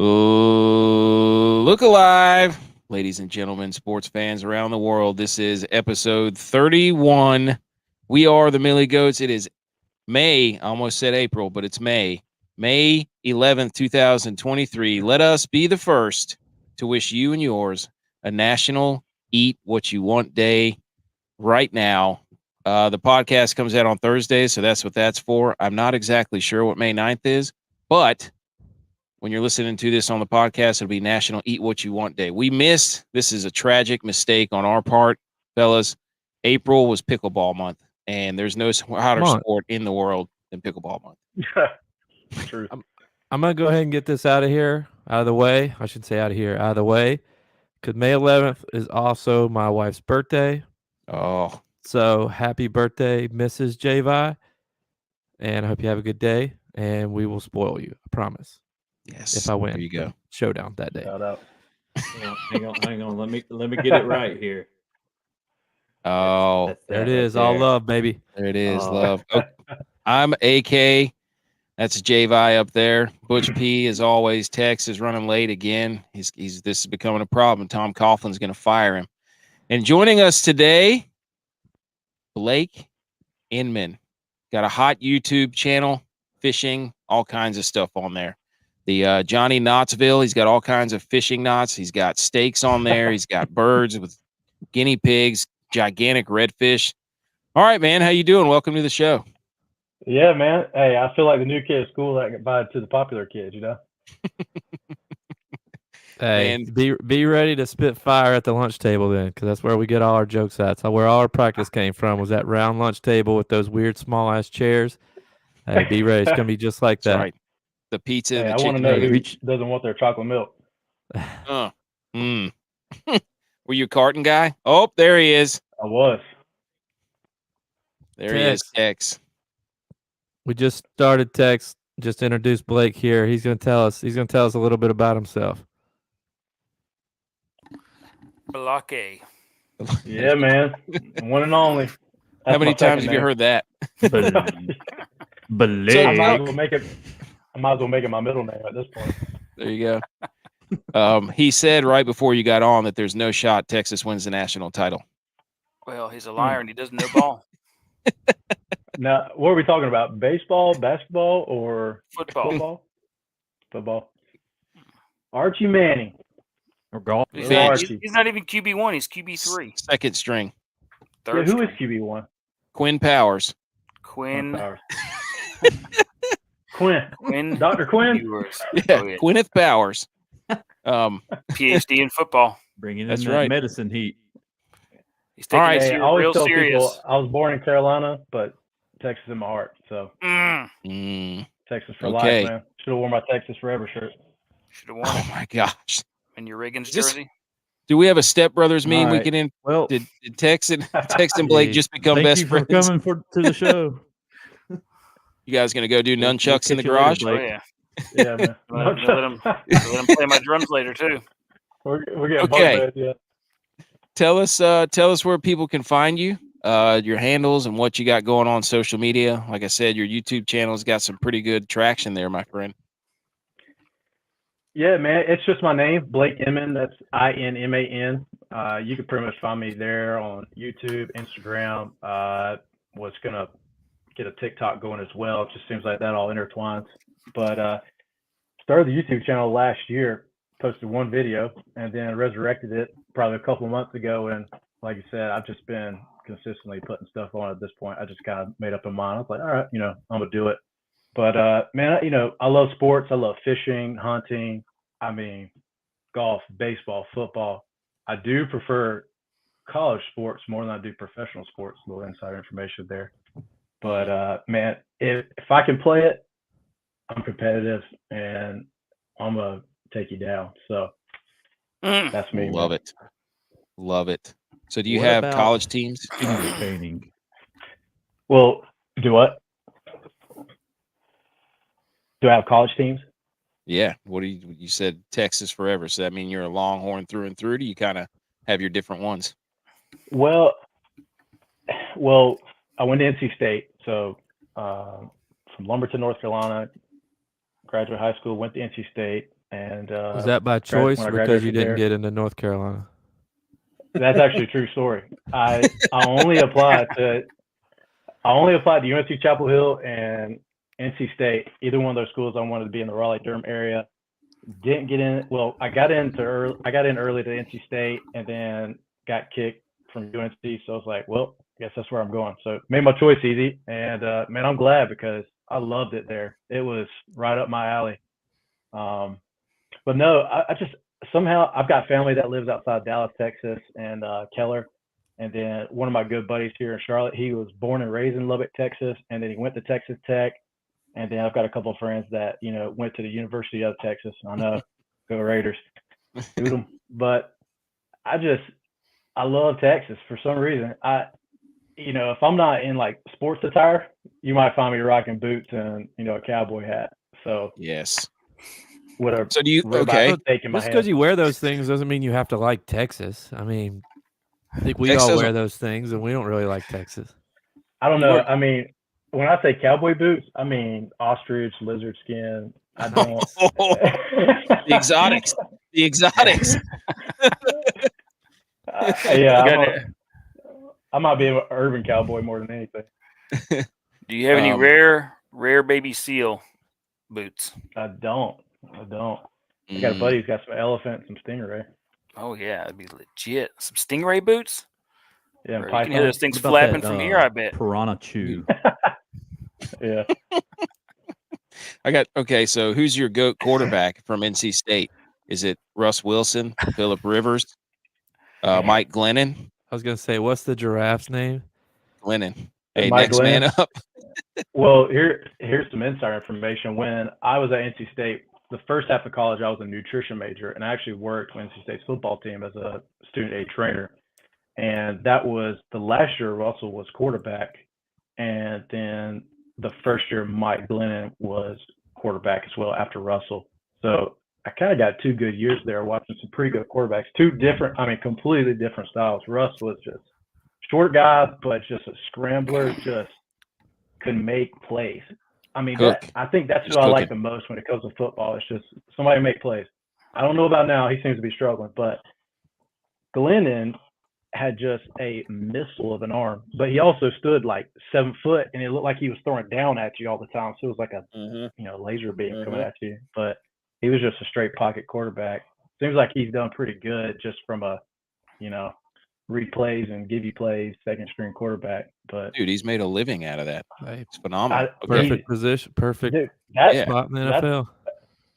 Look alive, ladies and gentlemen, sports fans around the world. This is episode 31. We are the Millie Goats. It is May. I almost said April, but it's May. May 11th, 2023. Let us be the first to wish you and yours a National Eat What You Want Day right now. The podcast comes out on Thursday, so that's what that's for. I'm not exactly sure what May 9th is, but when you're listening to this on the podcast, it'll be National Eat What You Want Day. We missed. This is a tragic mistake on our part, fellas. April was pickleball month, and there's no hotter sport in the world than pickleball month. True. I'm going to go ahead and get this out of the way. I should say out of the way, because May 11th is also my wife's birthday. Oh. So happy birthday, Mrs. Javi. And I hope you have a good day, and we will spoil you. I promise. Yes. If I win, there you go. Showdown that day. Shout out. Hang on. Let me get it right here. Oh, there it is. All love, baby. There it is. Love. Okay. I'm AK. That's Javi up there. Butch P, as always. Tex is running late again. This is becoming a problem. Tom Coughlin's going to fire him. And joining us today, Blake Inman. Got a hot YouTube channel, fishing, all kinds of stuff on there. The Johnny Knoxville, he's got all kinds of fishing knots. He's got steaks on there. He's got birds with guinea pigs, gigantic redfish. All right, man. How you doing? Welcome to the show. Yeah, man. Hey, I feel like the new kid at school that get by to the popular kids, you know? Hey, and be ready to spit fire at the lunch table then, because that's where we get all our jokes at. That's where all our practice came from, was that round lunch table with those weird small-ass chairs. Hey, be ready. It's going to be just like that. Right. The pizza, hey, the I chicken. want to know who doesn't want their chocolate milk. Were you a carton guy? Oh, there he is. I was. There he is, Tex. We just started Tex. Just introduced Blake here. He's going to tell us a little bit about himself. Blake. Yeah, man. One and only. That's how many times have you heard that? Blake. So I might as well make it my middle name at this point. There you go. He said right before you got on that there's no shot Texas wins the national title. Well, he's a liar and he doesn't know ball. Now, what are we talking about? Baseball, basketball, or football? Football. Archie Manning. Or golf. He's not even QB1. He's QB3. Second string. Third string. Who is QB1? Quinn Powers. Quinn. Dr. Quinn? Yeah, Gwyneth Powers. PhD in football. Bringing in that medicine heat. He's taking it real serious. People, I was born in Carolina, but Texas in my heart. So Texas for life, man. Should have worn my Texas Forever shirt. Should have worn it. Oh my gosh. And your Riggins jersey. Do we have a Step Brothers meme we can in? Well, did Tex and Blake just become best friends? Thank you for coming to the show. You guys gonna go do nunchucks in the garage? Oh yeah. Yeah, man. let him play my drums later too. We're getting okay. Yeah. Tell us where people can find you, your handles, and what you got going on social media. Like I said, your YouTube channel's got some pretty good traction there, my friend. Yeah, man. It's just my name, Blake Inman. That's INMAN. You can pretty much find me there on YouTube, Instagram. Was gonna get a TikTok going as well. It just seems like that all intertwines. But started the YouTube channel last year, posted one video, and then resurrected it probably a couple of months ago. And like you said, I've just been consistently putting stuff on at this point. I just kind of made up in mind. I was like, all right, I'm gonna do it. But man, I love sports. I love fishing, hunting. I mean, golf, baseball, football. I do prefer college sports more than I do professional sports. A little insider information there. But man, if I can play it, I'm competitive and I'm gonna take you down. So that's me. Love it. Love it. So do you have college teams? Entertaining. Well, do what? Do I have college teams? Yeah. What do you said Texas forever? So that mean you're a Longhorn through and through? Do you kind of have your different ones? Well, I went to NC State. So from Lumberton, North Carolina, graduate high school, went to NC State, And Was that by choice when I or because you graduated didn't there. get into North Carolina? That's actually a true story. I only applied to UNC Chapel Hill and NC State. Either one of those schools I wanted to be in the Raleigh-Durham area. Didn't get in. Well, I got in early to NC State, and then got kicked from UNC. So I was like, well, I guess that's where I'm going. So made my choice easy, and man, I'm glad because I loved it there. It was right up my alley. But no, I just somehow I've got family that lives outside Dallas, Texas, and Keller. And then one of my good buddies here in Charlotte, he was born and raised in Lubbock, Texas, and then he went to Texas Tech. And then I've got a couple of friends that, went to the University of Texas. I know, go Raiders. Shoot 'em. But I love Texas for some reason. If I'm not in like sports attire, you might find me rocking boots and, a cowboy hat. So Yes. whatever. So do you? Okay. Just because you wear those things doesn't mean you have to like Texas. I mean, I think we Texas all doesn't- wear those things, and we don't really like Texas. I don't know. I mean, when I say cowboy boots, I mean ostrich, lizard skin. I don't. The exotics. The exotics. Yeah, I might be an urban cowboy more than anything. Do you have any rare baby seal boots? I don't. I got a buddy who's got some elephant, some stingray. Oh yeah, that'd be legit. Some stingray boots. Yeah, Bro, you can hear those things What about flapping that, from here. I bet. Piranha chew. Yeah. So who's your GOAT quarterback from NC State? Is it Russ Wilson, Phillip Rivers, Mike Glennon? I was gonna say, what's the giraffe's name? Glennon. Hey, Mike next man Glennon. up. Well, here's some insider information. When I was at NC State, the first half of college, I was a nutrition major, and I actually worked with NC State's football team as a student aid trainer. And that was the last year Russell was quarterback, and then the first year Mike Glennon was quarterback as well after Russell. So I kind of got 2 good years there watching some pretty good quarterbacks. Completely different styles. Russ was just short guy, but just a scrambler, just could make plays. I mean, I think that's what I like the most when it comes to football. It's just somebody make plays. I don't know about now. He seems to be struggling, but Glennon had just a missile of an arm, but he also stood like 7 foot, and it looked like he was throwing down at you all the time. So it was like a laser beam coming at you. But he was just a straight pocket quarterback. Seems like he's done pretty good just from a, read plays and give you plays, second string quarterback. But Dude, he's made a living out of that. Hey, It's phenomenal. perfect position, perfect spot in the NFL.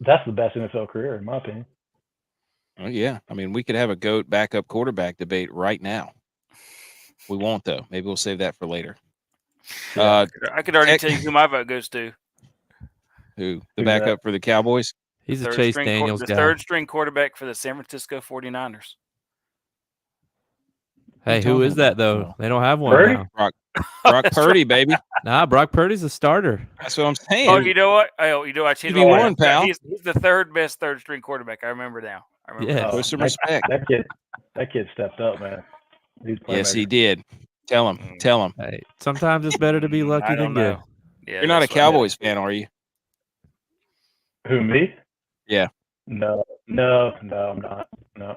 That's the best NFL career in my opinion. Oh, yeah. I mean, we could have a GOAT backup quarterback debate right now. We won't, though. Maybe we'll save that for later. I could already tell you who my vote goes to. Who? The backup for the Cowboys? He's a Chase Daniels guy. The third string quarterback for the San Francisco 49ers. Hey, who is that, though? They don't have one Purdy? now. Brock Purdy, baby. Nah, Brock Purdy's a starter. That's what I'm saying. Oh, you know what? I changed my QB1, mind. pal. He's the third best third string quarterback. I remember now. Yeah. Show some respect. That kid stepped up, man. Yes, he did. Tell him. Hey, sometimes it's better to be lucky I than don't good. know. Yeah, You're not a Cowboys fan, are you? Who, me? Yeah. No, I'm not. No.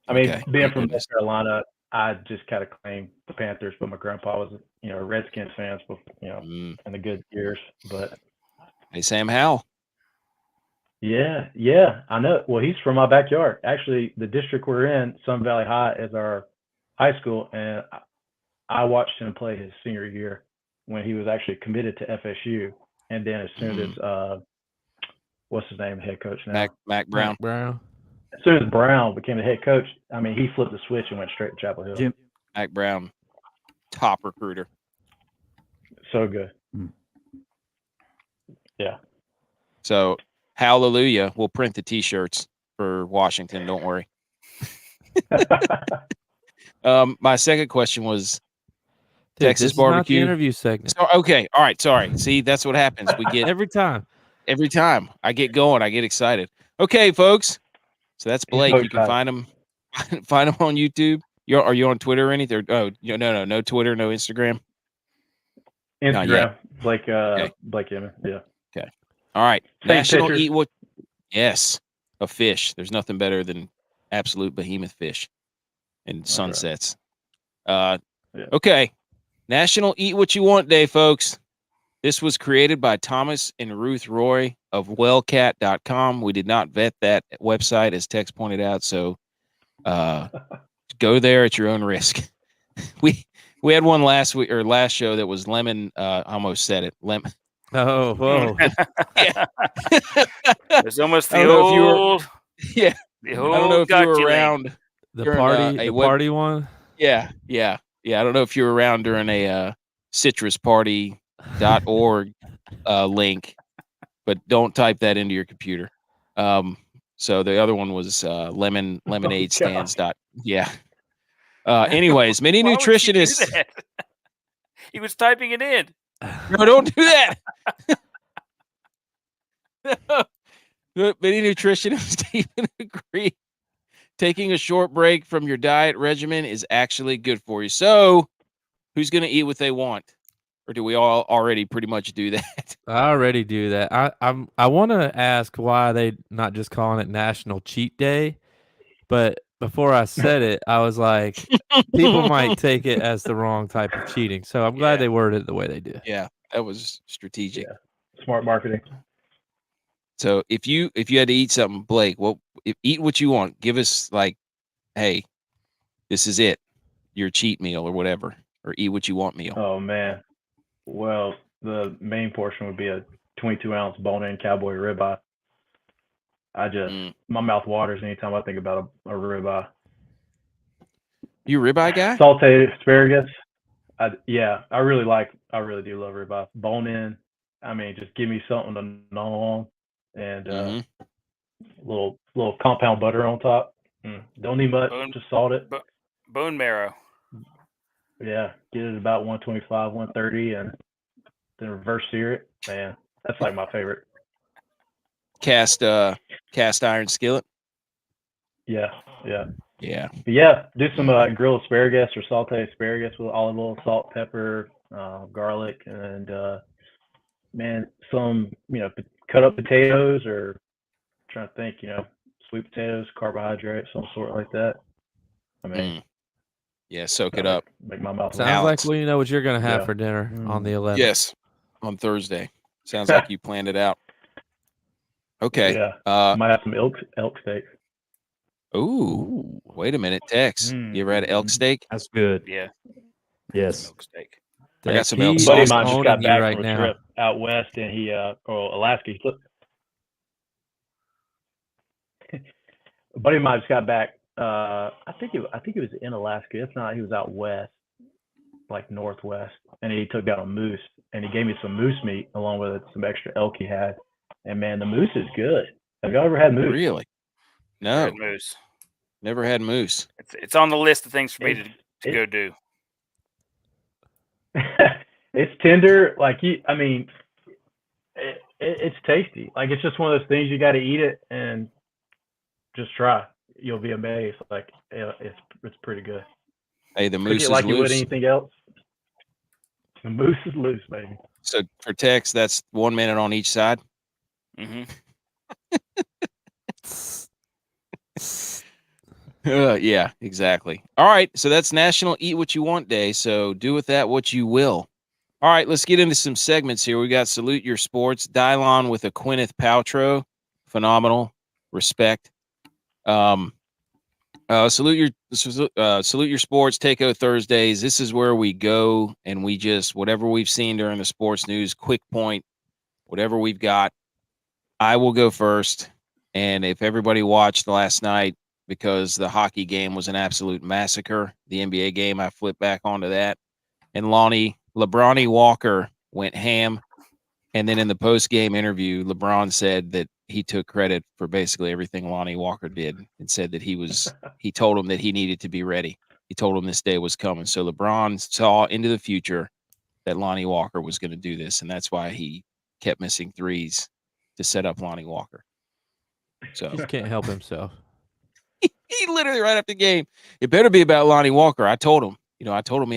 I mean, Okay. being from North Carolina, I just kind of claim the Panthers, but my grandpa was, a Redskins fan, in the good years. But Hey, Sam Howell. yeah, I know. Well, he's from my backyard. Actually, the district we're in, Sun Valley High, is our high school, and I watched him play his senior year when he was actually committed to FSU. And then as soon as what's his name, head coach now? Mac Brown. As soon as Brown became the head coach, I mean, he flipped the switch and went straight to Chapel Hill. Mac Brown, top recruiter. So good. Yeah. So, hallelujah. We'll print the T-shirts for Washington. Don't worry. My second question was Texas this barbecue. Is not the interview segment. So, okay. All right. Sorry. See, that's what happens. We get Every time I get going, I get excited. Okay, folks. So that's Blake. You can find him on YouTube. Are you on Twitter or anything? No Twitter, no Instagram. Instagram, Blake Inman. Yeah. Okay. All right. Same National pictures. Eat What? Yes. of fish. There's nothing better than absolute behemoth fish and That's right. sunsets. Yeah. Okay. National Eat What You Want Day, folks. This was created by Thomas and Ruth Roy of wellcat.com. We did not vet that website, as Tex pointed out, so go there at your own risk. We had one last week or last show that was lemon. I almost said it. Lemon. Oh, whoa. Yeah. It's almost I the don't know if you were- old. Yeah. The I don't know old if you were gotcha link. around. The during, party, a the web- party one. Yeah. I don't know if you were around during a citrusparty.org link, but don't type that into your computer. So the other one was lemonade stands. Yeah. Anyways, many Why would you do nutritionists. that? He was typing it in. No, don't do that. Many nutritionists even agree taking a short break from your diet regimen is actually good for you. So, who's going to eat what they want, or do we all already pretty much do that? I already do that. I want to ask why they not just calling it National Cheat Day, but before I said it, I was like, people might take it as the wrong type of cheating. So I'm glad Yeah. they worded it the way they did. Yeah, that was strategic. Yeah. Smart marketing. So if you had to eat something, Blake, eat what you want. Give us like, hey, this is it, your cheat meal or whatever, or eat what you want meal. Oh man. Well, the main portion would be a 22-ounce bone-in cowboy ribeye. My mouth waters anytime I think about a ribeye. You a ribeye guy? Sauteed asparagus. I really do love ribeye. Bone-in. I mean, just give me something to gnaw on, and little compound butter on top. Don't need much. Just salt it. Bone marrow. Yeah, get it about 125, 130, and then reverse sear it. Man, that's like my favorite. Cast iron skillet. Yeah. But yeah, do some grilled asparagus or sauteed asparagus with olive oil, salt, pepper, garlic, and man, some cut up potatoes, or I'm trying to think, sweet potatoes, carbohydrate, some sort like that. I mean, yeah, soak it up. Make my mouth. Sounds like we know what you're gonna have for dinner on the 11th. Yes, on Thursday. Sounds like you planned it out. Okay. Yeah. Might have some elk steak. Ooh, wait a minute, Tex. You ever had elk steak? That's good. Yeah. Yes. Elk steak. I got some He elk is Buddy of sauce. mine just owning got you back right from a now. trip out west, and he Alaska. A buddy of mine just got back. I think it was in Alaska. If not, he was out west, like northwest, and he took down a moose, and he gave me some moose meat along with some extra elk he had. And man, the moose is good. Have y'all ever had moose? Really? No, Red moose. never had moose. It's on the list of things for me to go do. It's tender, it's tasty. Like, it's just one of those things, you got to eat it and just try. You'll be amazed. Like, it's pretty good. Hey, the Cook moose it is like you would loose. anything else. The moose is loose, baby. So for Tex, that's 1 minute on each side. Mm-hmm. Yeah, exactly. All right, so that's National Eat What You Want Day. So do with that what you will. All right, let's get into some segments here. We got Salute Your Sports, Dylon with a Gwyneth Paltrow, phenomenal, respect. Salute Your Sports, Takeo Thursdays. This is where we go and we just whatever we've seen during the sports news, quick point, whatever we've got. I will go first, and if everybody watched last night, because the hockey game was an absolute massacre, the NBA game, I flipped back onto that, and LeBronnie Walker went ham. And then in the post-game interview, LeBron said that he took credit for basically everything Lonnie Walker did, and said that he told him that he needed to be ready. He told him this day was coming. So LeBron saw into the future that Lonnie Walker was going to do this, and that's why he kept missing threes to set up Lonnie Walker. So He just can't help himself. he literally right after the game, it better be about Lonnie Walker. I told him he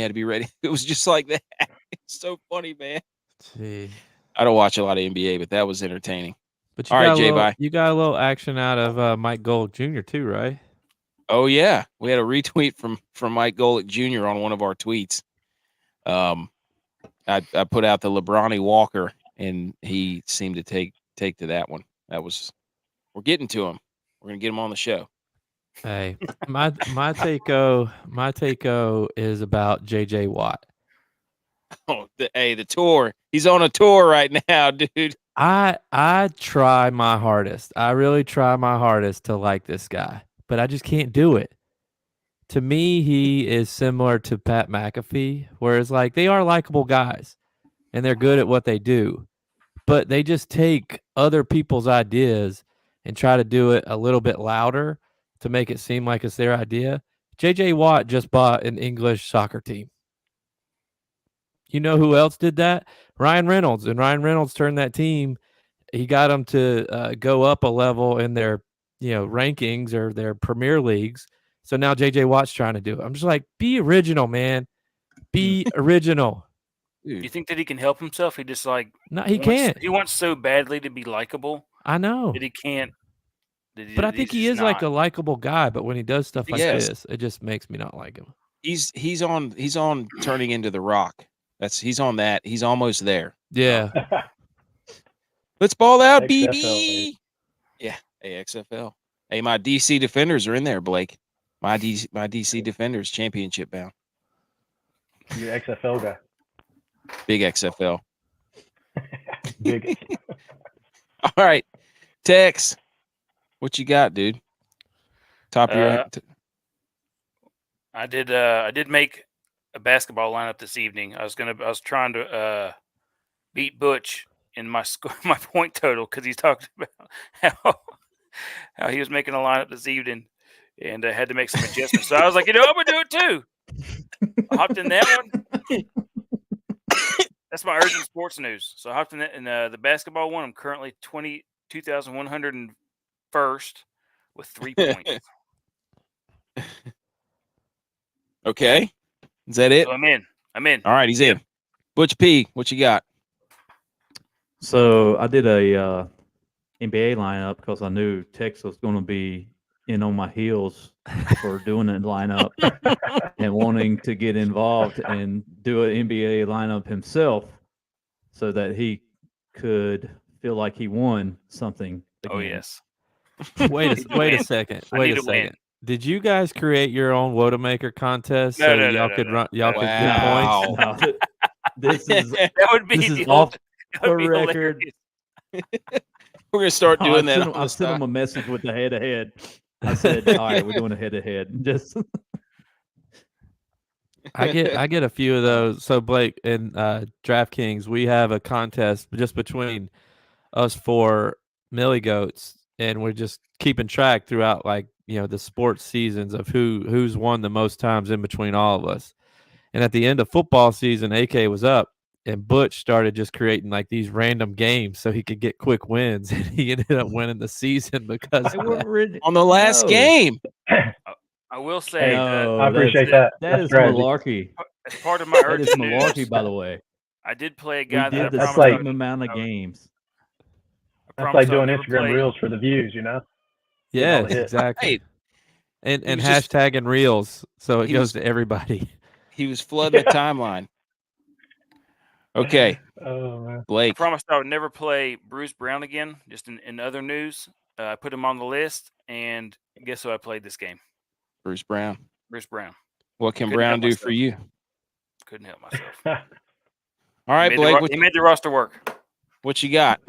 had to be ready. It was just like that. It's so funny, man. Gee. I don't watch a lot of NBA, but that was entertaining. But you All got right, a little, J-Bye. you got a little action out of Mike Golick Jr. too, right? Oh yeah, we had a retweet from Mike Golick Jr. on one of our tweets. I put out the LeBronny Walker, and he seemed to take to that one. We're getting to him. We're gonna get him on the show. Hey, my take is about JJ Watt. Oh, the tour. He's on a tour right now, dude. I try my hardest. I really try my hardest to like this guy, but I just can't do it. To me, he is similar to Pat McAfee, whereas like they are likable guys and they're good at what they do, but they just take other people's ideas and try to do it a little bit louder to make it seem like it's their idea. JJ Watt just bought an English soccer team. You know who else did that? Ryan Reynolds. And Ryan Reynolds turned that team. He got them to go up a level in their, rankings or their Premier Leagues. So now JJ Watt's trying to do it. I'm just like, be original, man. Be original. You think that he can help himself? He just like No, he can't. He wants so badly to be likable I know. that he can't. But I think he is like a likable guy. But when he does stuff like this, it just makes me not like him. He's on turning into The Rock. He's on that. He's almost there. Yeah. Let's ball out, XFL, BB. Yeah, XFL. Hey, my DC Defenders are in there, Blake. My DC Defenders championship bound. You're XFL guy. Big XFL. Big. All right, Tex, what you got, dude? Top of your. I did make a basketball lineup this evening. I was trying to beat Butch in my point total because he's talking about how he was making a lineup this evening, and I had to make some adjustments. So I was like, I'm gonna do it too. I hopped in that one. That's my urgent sports news. So I hopped in that, and the basketball one. I'm currently 2,101st with 3 points. Okay, is that it? So I'm in. All right, he's in. Butch P, what you got? So I did a NBA lineup because I knew Tex was going to be in on my heels for doing a lineup and wanting to get involved and do an NBA lineup himself so that he could feel like he won something again. Oh yes. Wait a second. Wait a second. Did you guys create your own Wodamaker contest so y'all could get points? No, this is off the record. We're gonna start doing that. I sent him a message with the head-to-head. I said, "All right, we're doing a head-to-head." Just I get a few of those. So Blake and DraftKings, we have a contest just between us four Millie Goats, and we're just keeping track throughout the sports seasons of who's won the most times in between all of us. And at the end of football season, AK was up, and Butch started just creating like these random games so he could get quick wins, and he ended up winning the season because on the last game. I will say, I appreciate that. That is malarkey. As part of my that is malarkey, news, by the way. I did play a guy we that did I the promised same amount of games. That's like doing Instagram Reels for the views, Yes, exactly. Hey, and hashtagging Reels, so it goes to everybody. He was flooding the timeline. Okay. Oh, man. Blake. I promised I would never play Bruce Brown again. Just in other news, I put him on the list, and guess who I played this game? Bruce Brown. What can Brown do for you? Couldn't help myself. All right, Blake. He made the roster work. What you got?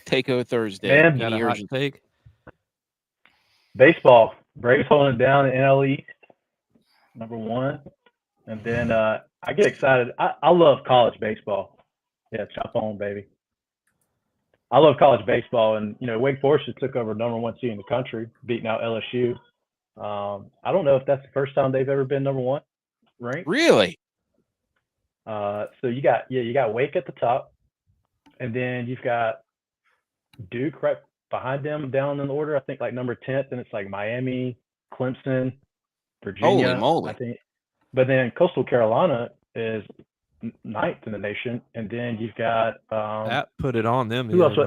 Takeo Thursday. Man, got a hot take? Baseball. Braves holding it down in NL East, number one. And then I get excited. I love college baseball. Yeah, chop on, baby. I love college baseball. And, Wake Forest just took over number one seed in the country, beating out LSU. I don't know if that's the first time they've ever been number one ranked. Really? So you got Wake at the top. And then you've got Duke right behind them down in the order. I think like number 10th, and it's like Miami, Clemson, Virginia. Holy moly. I think. But then Coastal Carolina is 9th in the nation, and then you've got that put it on them. Who else?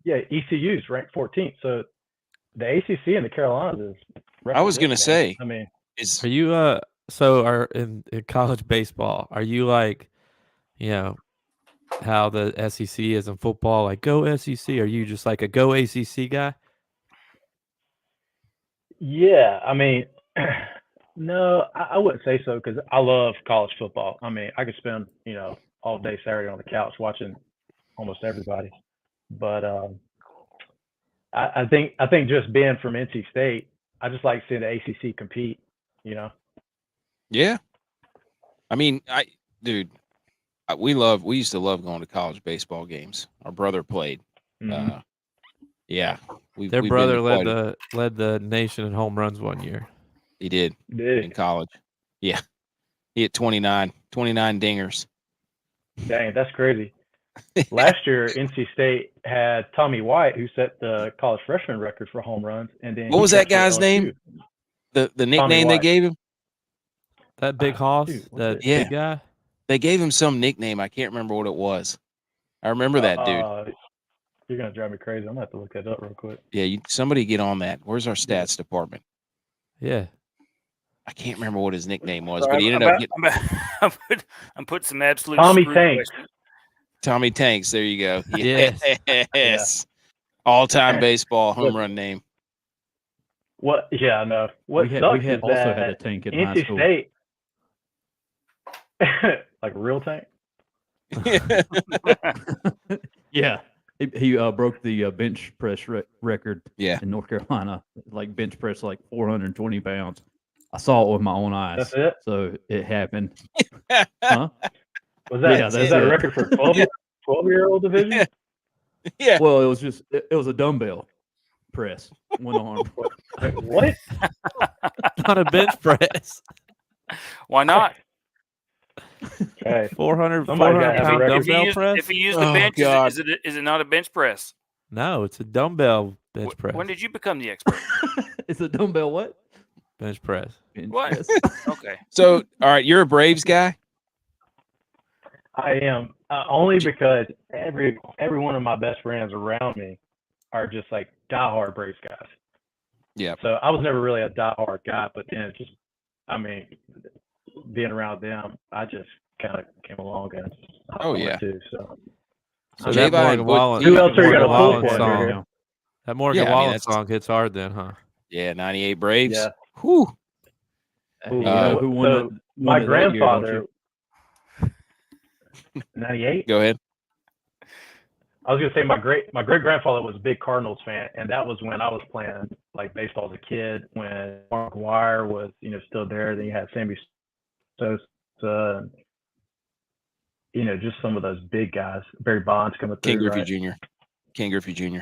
Yeah, ECU's ranked 14th. So the ACC and the Carolinas is. I was gonna representing, man. say, I mean, is Are you so are in college baseball, are you like, you know, how the SEC is in football, like go SEC? Are you just like a go ACC guy? yeah. I mean, no, I wouldn't say so because I love college football. I mean, I could spend all day Saturday on the couch watching almost everybody. But I think just being from NC State, I just like seeing the ACC compete. yeah. I mean, dude, we used to love going to college baseball games. Our brother played. Mhm. Yeah, Their we've been brother to quite a- led the nation in home runs one year. He did in college. Yeah, he hit 29 dingers. Dang, that's crazy. Last year, NC State had Tommy White, who set the college freshman record for home runs, and then What he was that transferred to guy's name? LSU. The nickname they White. gave him? That big hoss, Dude, what's that it? Yeah. big guy. They gave him some nickname. I can't remember what it was. I remember that dude. You're gonna drive me crazy. I'm gonna have to look that up real quick. Yeah, somebody get on that. Where's our stats department? Yeah. I can't remember what his nickname was, Sorry, but he ended up getting I'm putting some absolute Tommy screw Tanks. questions. Tommy Tanks. There you go. Yes. Yes. All-time baseball home run name. What? Yeah, I know. What we sucks is also that had a tank in high NC school. State, like a real tank. Yeah, he broke the bench press record. Yeah. in North Carolina, like bench press like 420 pounds. I saw it with my own eyes. That's it? So it happened. Huh? Was that Yeah, was that's that a it. record for 12-year-old division? Yeah. Well, it was a dumbbell press, one arm. Wait, what? Not a bench press. Why not? Hey, 400 Somebody's gotta have a pound record. dumbbell press? If he used the Oh, bench, God. is it not a bench press? No, it's a dumbbell bench press. When did you become the expert? It's a dumbbell what? Bench press. Bench What? press. Okay. So, all right, you're a Braves guy? I am only because every one of my best friends around me are just like diehard Braves guys. Yeah. So I was never really a diehard guy, but then being around them, I just kind of came along and Oh, yeah. too. So So J-Vi that and Morgan Butch Wallen, Who else are you gonna pull Wallen for song. here? That Morgan Yeah, I mean, Wallen that's- song hits hard then, huh? Yeah, 98 Braves. Yeah. Whew. You know who won so it? my won it that year, don't grandfather, you? 98. Go ahead. I was gonna say my great grandfather was a big Cardinals fan, and that was when I was playing like baseball as a kid. When Mark McGwire was still there, then you had Sammy Sosa, and just some of those big guys. Barry Bonds coming through. King Griffey right? Jr. King Griffey Jr.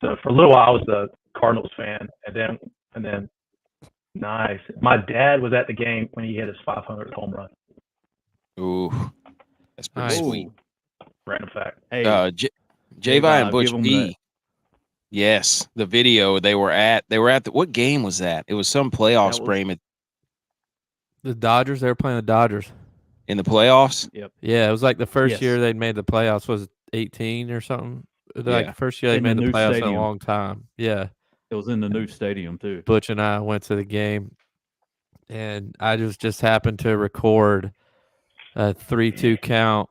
So for a little while, I was a Cardinals fan, and then nice. My dad was at the game when he hit his 500th home run. Ooh, that's pretty Nice. sweet. Random fact. Hey, J-Vi and Butch give 'em P. that. Yes, the video they were at what game was that? It was some playoff That was- frame The Dodgers, they were playing the Dodgers. in the playoffs. Yeah, it was like the first Yes. year they'd made the playoffs was 18 or something. Like Yeah. first year they In the made the new playoffs in stadium. a long time. Yeah. It was in the new stadium too. Butch and I went to the game, and I just happened to record a 3-2 count,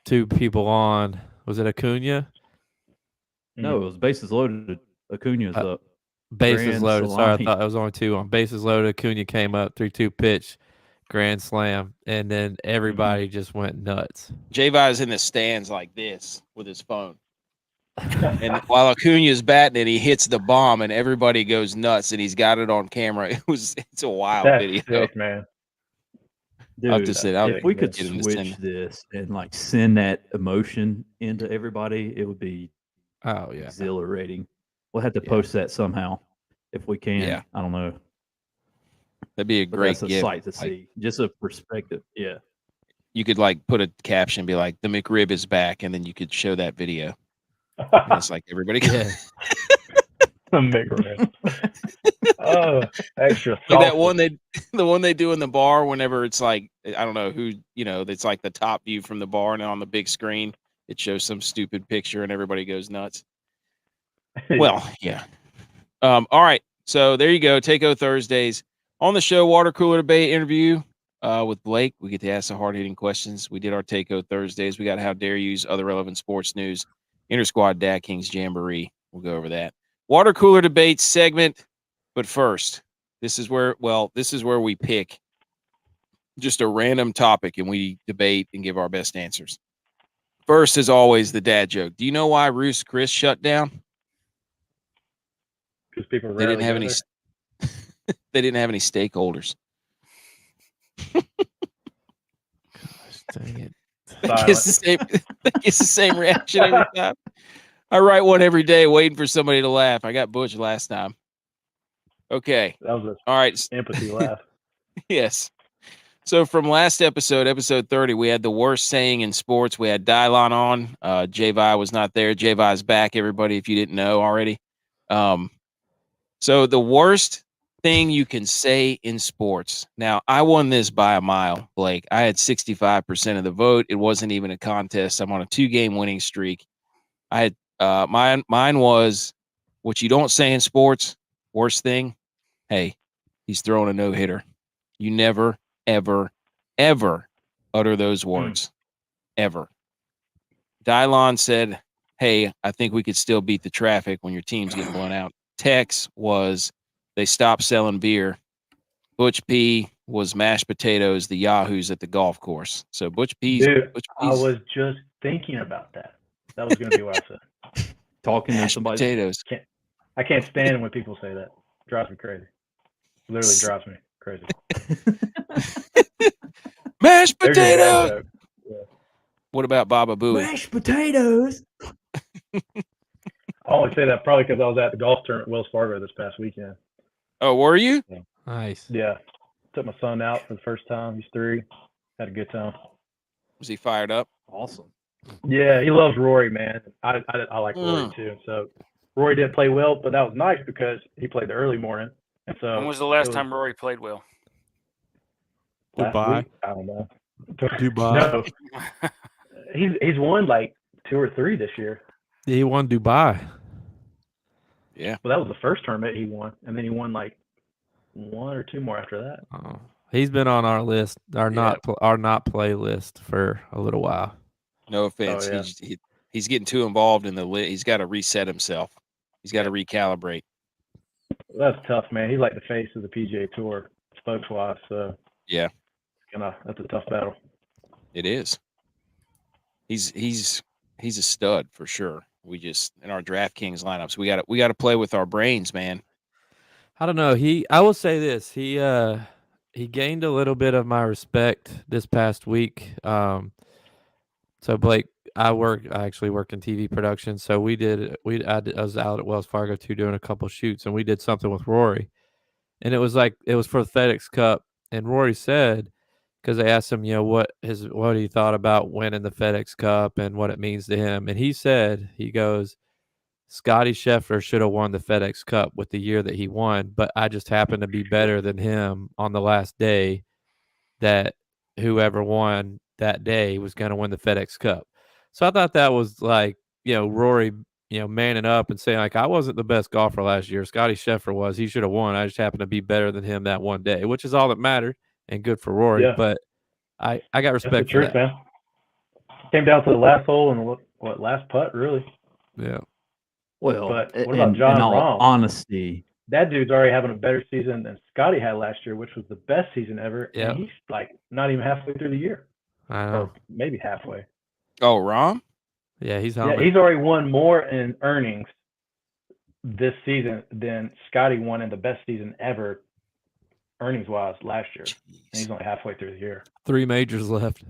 two people on. Was it Acuna? No, it was bases loaded. Acuna's up. Bases Grand loaded. Sorry, I salami. thought it was only two on. Bases loaded. Acuna came up 3-2 pitch, grand slam, and then everybody just went nuts. J-Vi is in the stands like this with his phone. And while Acuna's batting it, he hits the bomb, and everybody goes nuts, and he's got it on camera. It's a wild That's video. sick, man. Dude, I'll just say that. if we could Get him to switch send- this and like send that emotion into everybody, it would be Oh yeah. exhilarating. We'll have to Yeah. post that somehow if we can. Yeah. I don't know. That'd be a But great that's a gift. sight to Like, see. Just a perspective. Yeah. you could like put a caption, be like, "The McRib is back," and then you could show that video. And it's like everybody. Yeah. Oh, extra Like that salsa. one the one they do in the bar whenever it's like I don't know who it's like the top view from the bar and on the big screen it shows some stupid picture and everybody goes nuts. Well, yeah. All right. So there you go. Takeo Thursdays. On the show, water cooler debate interview with Blake. We get to ask the hard-hitting questions. We did our Takeo Thursdays. We got How Dare You's other relevant sports news, Intersquad Dad Kings Jamboree. We'll go over that. Water cooler debate segment. But first, this is where we pick just a random topic and we debate and give our best answers. First, as always, the dad joke. Do you know why Roost Chris shut down? Because people They didn't rarely have go any. there. They didn't have any stakeholders. Gosh, dang it. It's the same reaction every time. I write one every day, waiting for somebody to laugh. I got Butch last time. Okay. That was All right. an empathy laugh. Yes. So from last episode 30, we had the worst saying in sports. We had Dylon on. J-Vi was not there. J-Vi's back, everybody, if you didn't know already. So the worst thing you can say in sports. Now, I won this by a mile, Blake. I had 65% of the vote. It wasn't even a contest. I'm on a 2-game winning streak. I had mine was what you don't say in sports. Worst thing, hey, he's throwing a no-hitter. You never, ever, ever utter those words. Ever. Dylon said, hey, I think we could still beat the traffic when your team's getting blown out. Tex was they stopped selling beer. Butch P was mashed potatoes, the Yahoos at the golf course. So Butch P's. Dude, Butch I P's was just thinking about that. That was going to be what I said. Talking to mashed somebody. potatoes. I can't stand when people say that. Drives me crazy. Literally drives me crazy. Mashed There's your dad potatoes. joke. Yeah. What about Baba Booey? Mashed potatoes. I only say that probably because I was at the golf tournament at Wells Fargo this past weekend. Oh, were you? Nice. Yeah. Took my son out for the first time. He's 3. Had a good time. Was he fired up? Awesome. Yeah, he loves Rory, man. I like Rory Mm. too. So Rory didn't play well, but that was nice because he played the early morning. And so When was the last time Rory played well? last Dubai. week? I don't know. Dubai. No. He's won like 2 or 3 this year. He won Dubai. Yeah. Well, that was the first tournament he won, and then he won like 1 or 2 more after that. Oh, he's been on our list, our not play list for a little while. No offense. Oh, yeah. He's getting too involved in the list. He's got to reset himself. He's got to recalibrate. That's tough, man. He's like the face of the PGA Tour, spokes-wise. So Yeah. That's a tough battle. It is. He's a stud for sure. We just in our DraftKings lineups, we got to play with our brains, man. I don't know. I will say this. He gained a little bit of my respect this past week. So Blake, I actually work in TV production. So I was out at Wells Fargo too doing a couple shoots, and we did something with Rory. And it was for the FedEx Cup, and Rory said, because they asked him, what he thought about winning the FedEx Cup and what it means to him. And he said, he goes, Scotty Scheffler should have won the FedEx Cup with the year that he won, but I just happened to be better than him on the last day that whoever won that day was going to win the FedEx Cup. So I thought that was like, Rory, manning up and saying, like, I wasn't the best golfer last year. Scotty Scheffler was. He should have won. I just happened to be better than him that one day, which is all that mattered and good for Rory. Yeah. But I got respect That's the for truth, that. man. Came down to the last hole and what last putt, really. Yeah. Well, But what about John in all Rahm? honesty, That dude's already having a better season than Scotty had last year, which was the best season ever. Yeah. And he's like not even halfway through the year, I know. or maybe halfway. Oh, Rom? Yeah, he's Yeah, helmet. he's already won more in earnings this season than Scotty won in the best season ever, earnings-wise, last year. And he's only halfway through the year. 3 majors left.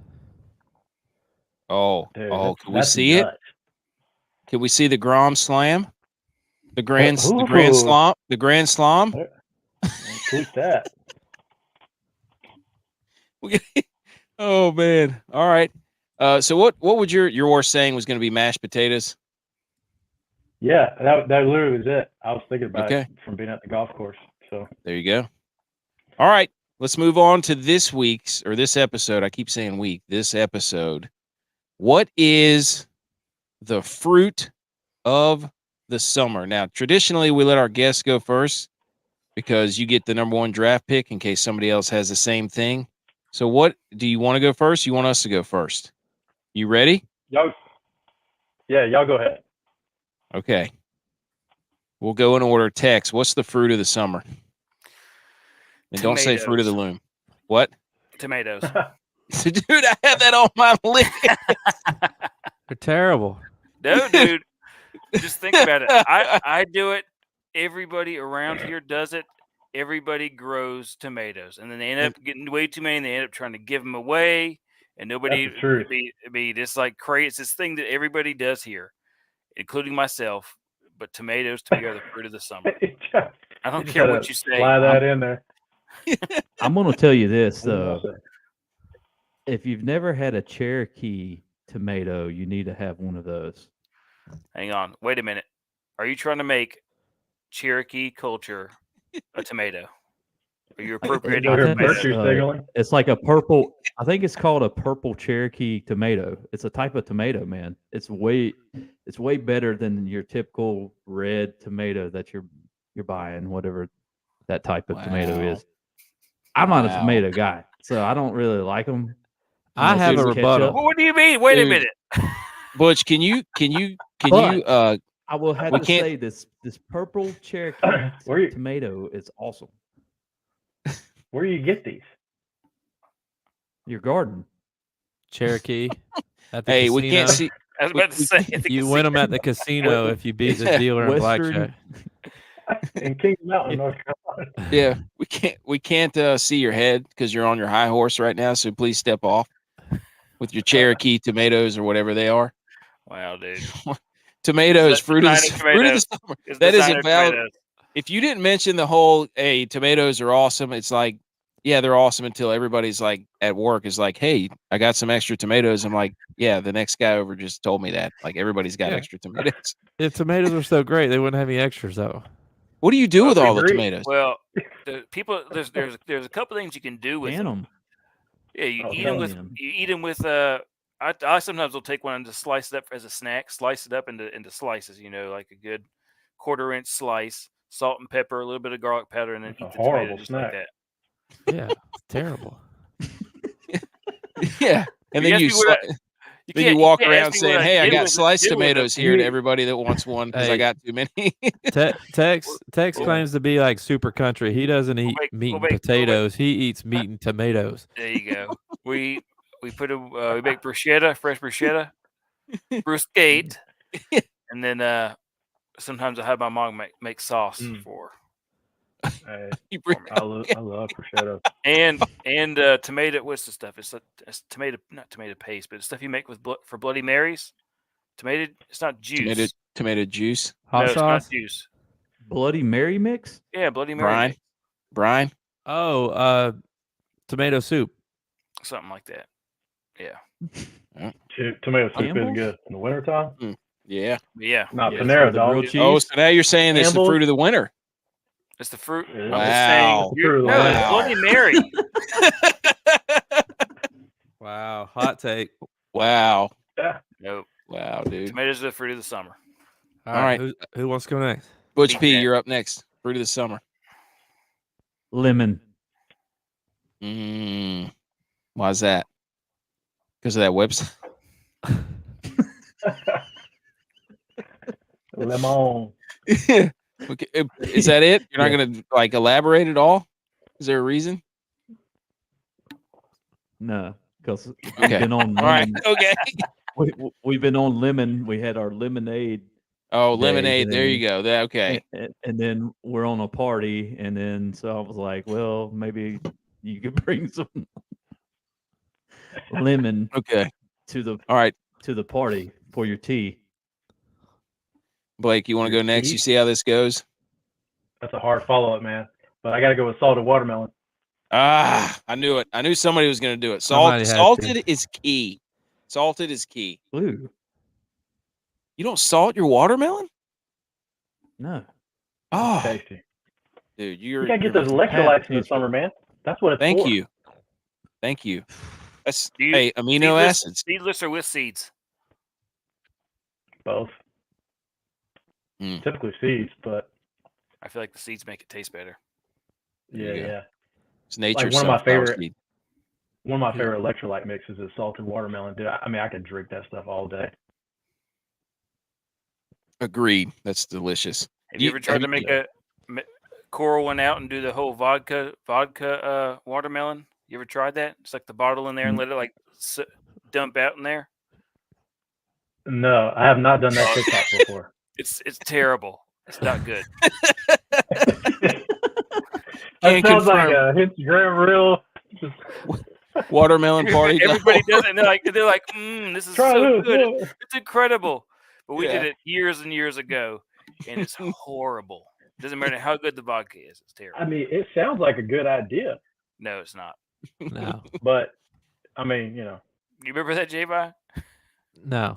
Oh, Dude, can we that's see it? nuts. Can we see the Grom Slam? The Grand Ooh. Slam? The Grand Slam? Tweet that. Oh man. All right. So what would your worst saying was going to be mashed potatoes? Yeah, that literally was it. I was thinking about Okay. it from being at the golf course. So There you go. All right. Let's move on to this episode. I keep saying week. This episode. What is the fruit of the summer. Now, traditionally, we let our guests go first because you get the number 1 draft pick in case somebody else has the same thing. So what do you want to go first? You want us to go first? You ready? Y'all go ahead. Okay. We'll go in order. Tex, what's the fruit of the summer? And don't say fruit of the loom. What? Tomatoes. Dude, I have that on my list. They're terrible. No, dude. Just think about it. I do it. Everybody around here does it. Everybody grows tomatoes, and then they end up getting way too many. And they end up trying to give them away, and nobody. That's the truth. It's like crazy. It's this thing that everybody does here, including myself. But tomatoes to me are the fruit of the summer. I don't care what you say. Slide that in there. I'm going to tell you this though. If you've never had a Cherokee tomato, you need to have one of those. Hang on. Wait a minute. Are you trying to make Cherokee culture a tomato? Are you appropriating virtue signaling? It's like a purple. I think it's called a purple Cherokee tomato. It's a type of tomato, man. It's way better than your typical red tomato that you're buying, whatever that type of tomato is. I'm not a tomato guy, so I don't really like them. I have a rebuttal. Well, what do you mean? Wait a minute. Butch, can you I will have to say this purple Cherokee tomato is awesome. Where do you get these? Your garden. Cherokee. At the hey, casino. we can't see. I was about to say. You win them at the casino if you beat the dealer in blackjack. In King Mountain, North Carolina. Yeah, we can't see your head because you're on your high horse right now. So please step off with your Cherokee tomatoes or whatever they are. Wow, dude. Tomatoes, fruit of the summer. That is about. If you didn't mention the whole, hey, tomatoes are awesome. It's like, yeah, they're awesome until everybody's like at work is like, hey, I got some extra tomatoes. I'm like, yeah, the next guy over just told me that. Like everybody's got extra tomatoes. If tomatoes were so great, they wouldn't have any extras though. What do you do with all the tomatoes? Well, there's a couple things you can do with them. Yeah, you eat them with I sometimes will take one and just slice it up as a snack, slice it up into slices, like a good 1/4-inch slice, salt and pepper, a little bit of garlic powder, and then eat the tomato just like that. Yeah, it's terrible. Yeah, and then you walk around saying, "Hey, I got sliced tomatoes here to everybody that wants one because I got too many." Tex claims to be like super country. He doesn't eat meat and potatoes. He eats meat and tomatoes. There you go. We make bruschetta, fresh bruschetta, bruschetta, and then sometimes I have my mom make sauce for. I love prosciutto. And tomato. What's the stuff? It's tomato, not tomato paste, but it's stuff you make for Bloody Marys. Tomato. It's not juice. Tomato juice. Hot sauce. It's not juice. Bloody Mary mix. Yeah, Bloody Mary. Brine. Oh, tomato soup. Something like that. Yeah. Tomato soup is good in the wintertime. Yeah. Not Panera, dog. Oh, so now you're saying it's the fruit of the winter. It's the fruit. Wow. It's Bloody Mary. Wow. Hot take. Wow. Yeah. Nope. Wow, dude. Tomatoes are the fruit of the summer. All right. Who wants to go next? Butch P, you're up next. Fruit of the summer. Lemon. Why is that? Because of that website? Lemon. Okay. Is that it? You're not going to elaborate at all? Is there a reason? No, because we've been on lemon. All right. Okay. We've been on lemon. We had our lemonade. Oh, lemonade. There you go. Okay. And then we're on a party. And then so I was like, well, maybe you could bring some lemon to the party for your tea. Blake, you want to go next? You see how this goes? That's a hard follow-up, man. But I got to go with salted watermelon. I knew it. I knew somebody was going to do it. Salted is key. Salted is key. Ooh. You don't salt your watermelon? No. Oh, tasty. Dude, you got to get those electrolytes in the summer, man. That's what it's for. Thank you. That's amino acids. Seedless or with seeds? Both. Typically seeds, but I feel like the seeds make it taste better. yeah, you go. yeah. It's nature's one of my sunflower favorite- seed. One of my favorite electrolyte mixes is salted watermelon. Dude, I mean, I could drink that stuff all day. Agreed. That's delicious. Have you ever tried to make yeah. pour one out and do the whole vodka watermelon? You ever tried that? Just like the bottle in there and let it like dump out in there. No, I have not done that TikTok before. It's terrible. It's not good. That Can't sounds like confirm. a Instagram reel. Watermelon party. Everybody does it. And they're like, this is Try so this. good. Yeah. It's incredible. But we did Yeah. it years and years ago, and it's horrible. Doesn't matter how good the vodka is. It's terrible. I mean, it sounds like a good idea, No, it's not. No, but I mean, You remember that, J-Vi? no,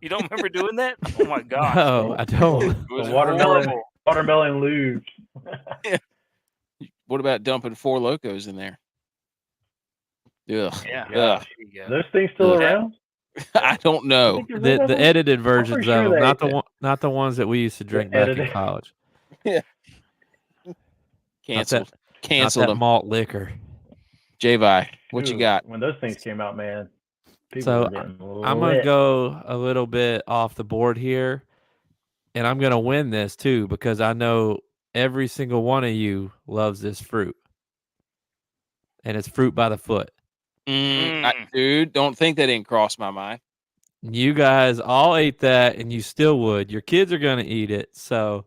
You don't remember doing that? Oh my gosh. no, I don't. It was the watermelon, horrible. watermelon lubes. What about dumping 4 Locos in there? Ugh. Yeah. Ugh. There you go. Those things still Yeah. around? I don't know. The edited versions sure of them, they- not the ones that we used to drink back in edited. college. Canceled. Not Canceled that them. malt liquor. J-Vi, what you Dude, got? When those things came out, man, people So, were getting I'm gonna lit. go a little bit off the board here, and I'm gonna win this too because I know every single one of you loves this fruit, and it's fruit by the foot. Dude, don't think that didn't cross my mind. You guys all ate that, and you still would. Your kids are gonna eat it. So,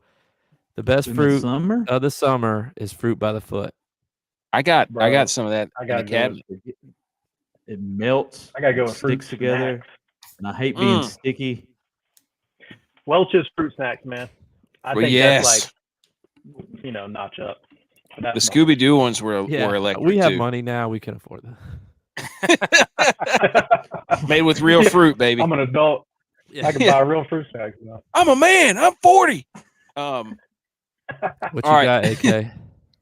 the best In fruit the summer. of the summer is fruit by the foot. I got Bro, some of that I in gotta the go cabinet. It melts. I gotta go it with fruit sticks together, snacks. and I hate being Mm. sticky. Welch's fruit snacks, man. I Well, think yes. that's like, notch up. The That's my- Scooby Doo ones were Yeah, electric we have too. money now. We can afford that. Made with real fruit, baby. I'm an adult. Yeah. I can buy real fruit snacks now. I'm a man. I'm 40. What you all right. got, AK?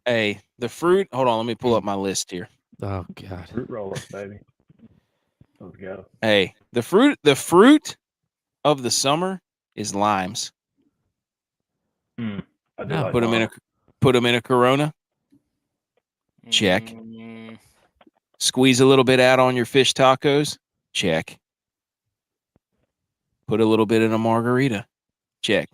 Hey, the fruit. Hold on, let me pull up my list here. Oh God. Fruit roll-ups, baby. Let's go. Hey, the fruit of the summer is limes. I do No. like Put them in a Corona. Check. Mm, Squeeze a little bit out on your fish tacos. Check. Put a little bit in a margarita. Check.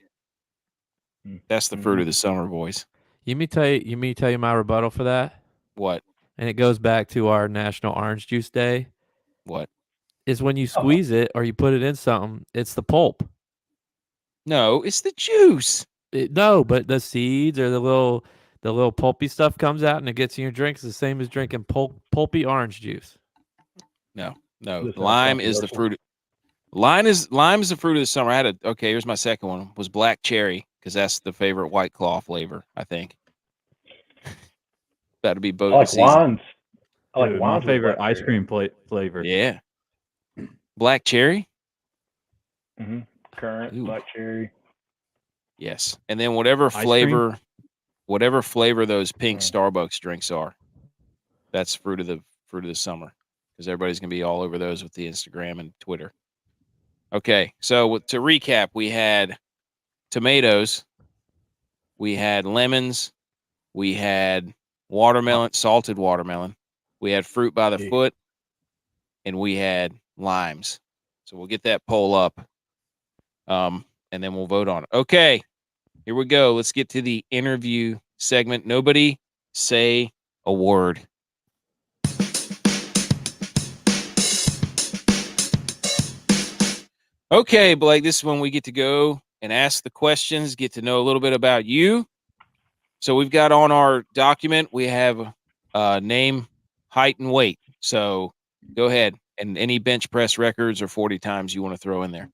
That's the fruit of the summer, boys. You me tell you my rebuttal for that, What? and it goes back to our National Orange Juice Day. What? Is when you squeeze it or you put it in something, it's the pulp. No, it's the juice. No, but the seeds or the little pulpy stuff comes out and it gets in your drink. It's the same as drinking pulpy orange juice. No. This Lime sounds is the controversial. fruit. Lime is the fruit of the summer. Okay, here's my second one. Was black cherry, because that's the favorite White Claw flavor, I think. That'd be I both like season. wands. I like Dude, my wands with favorite black ice cherry. cream flavor. Yeah. Black cherry? Currant, Ooh. black cherry. Yes. And then whatever cream? flavor those pink Mm. Starbucks drinks are, that's fruit of the summer. Because everybody's gonna be all over those with the Instagram and Twitter. Okay, so to recap, we had tomatoes, we had lemons, we had watermelon, salted watermelon, we had fruit by the Yeah. foot, and we had limes. So we'll get that poll up, and then we'll vote on it. Okay, here we go. Let's get to the interview segment. Nobody say a word. Okay, Blake, this is when we get to go and ask the questions, get to know a little bit about you. So we've got on our document, we have name, height, and weight. So go ahead, and any bench press records or 40 times you want to throw in there.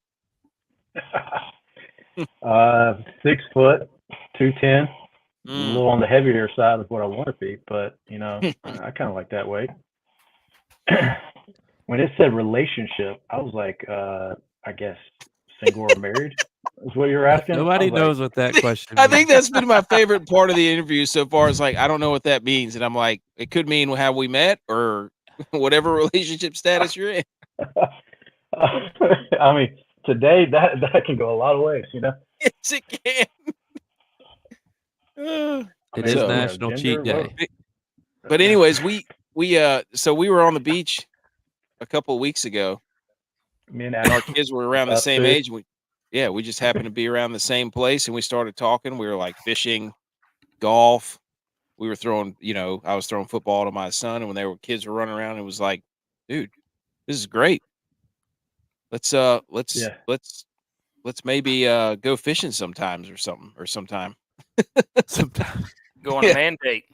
6 foot, 210. A Mm. little on the heavier side of what I want to be, but I kind of like that weight. When it said relationship, I was like, I guess single or married is what you're asking. Nobody I was like, knows what that question I means. think that's been my favorite part of the interview so far. Is like, I don't know what that means. And I'm like, it could mean how we met or whatever relationship status you're in. I mean, today that can go a lot of ways, Yes, it can. It is So- National Cheat Day. But anyways, we so we were on the beach a couple of weeks ago, Me and and our Adam, kids were around the Us same too. age. We just happened to be around the same place, and we started talking. We were like fishing, golf. We were throwing, I was throwing football to my son, and when kids were running around, it was like, dude, this is great. Let's maybe go fishing sometimes or sometime. Sometimes. Go on a mandate.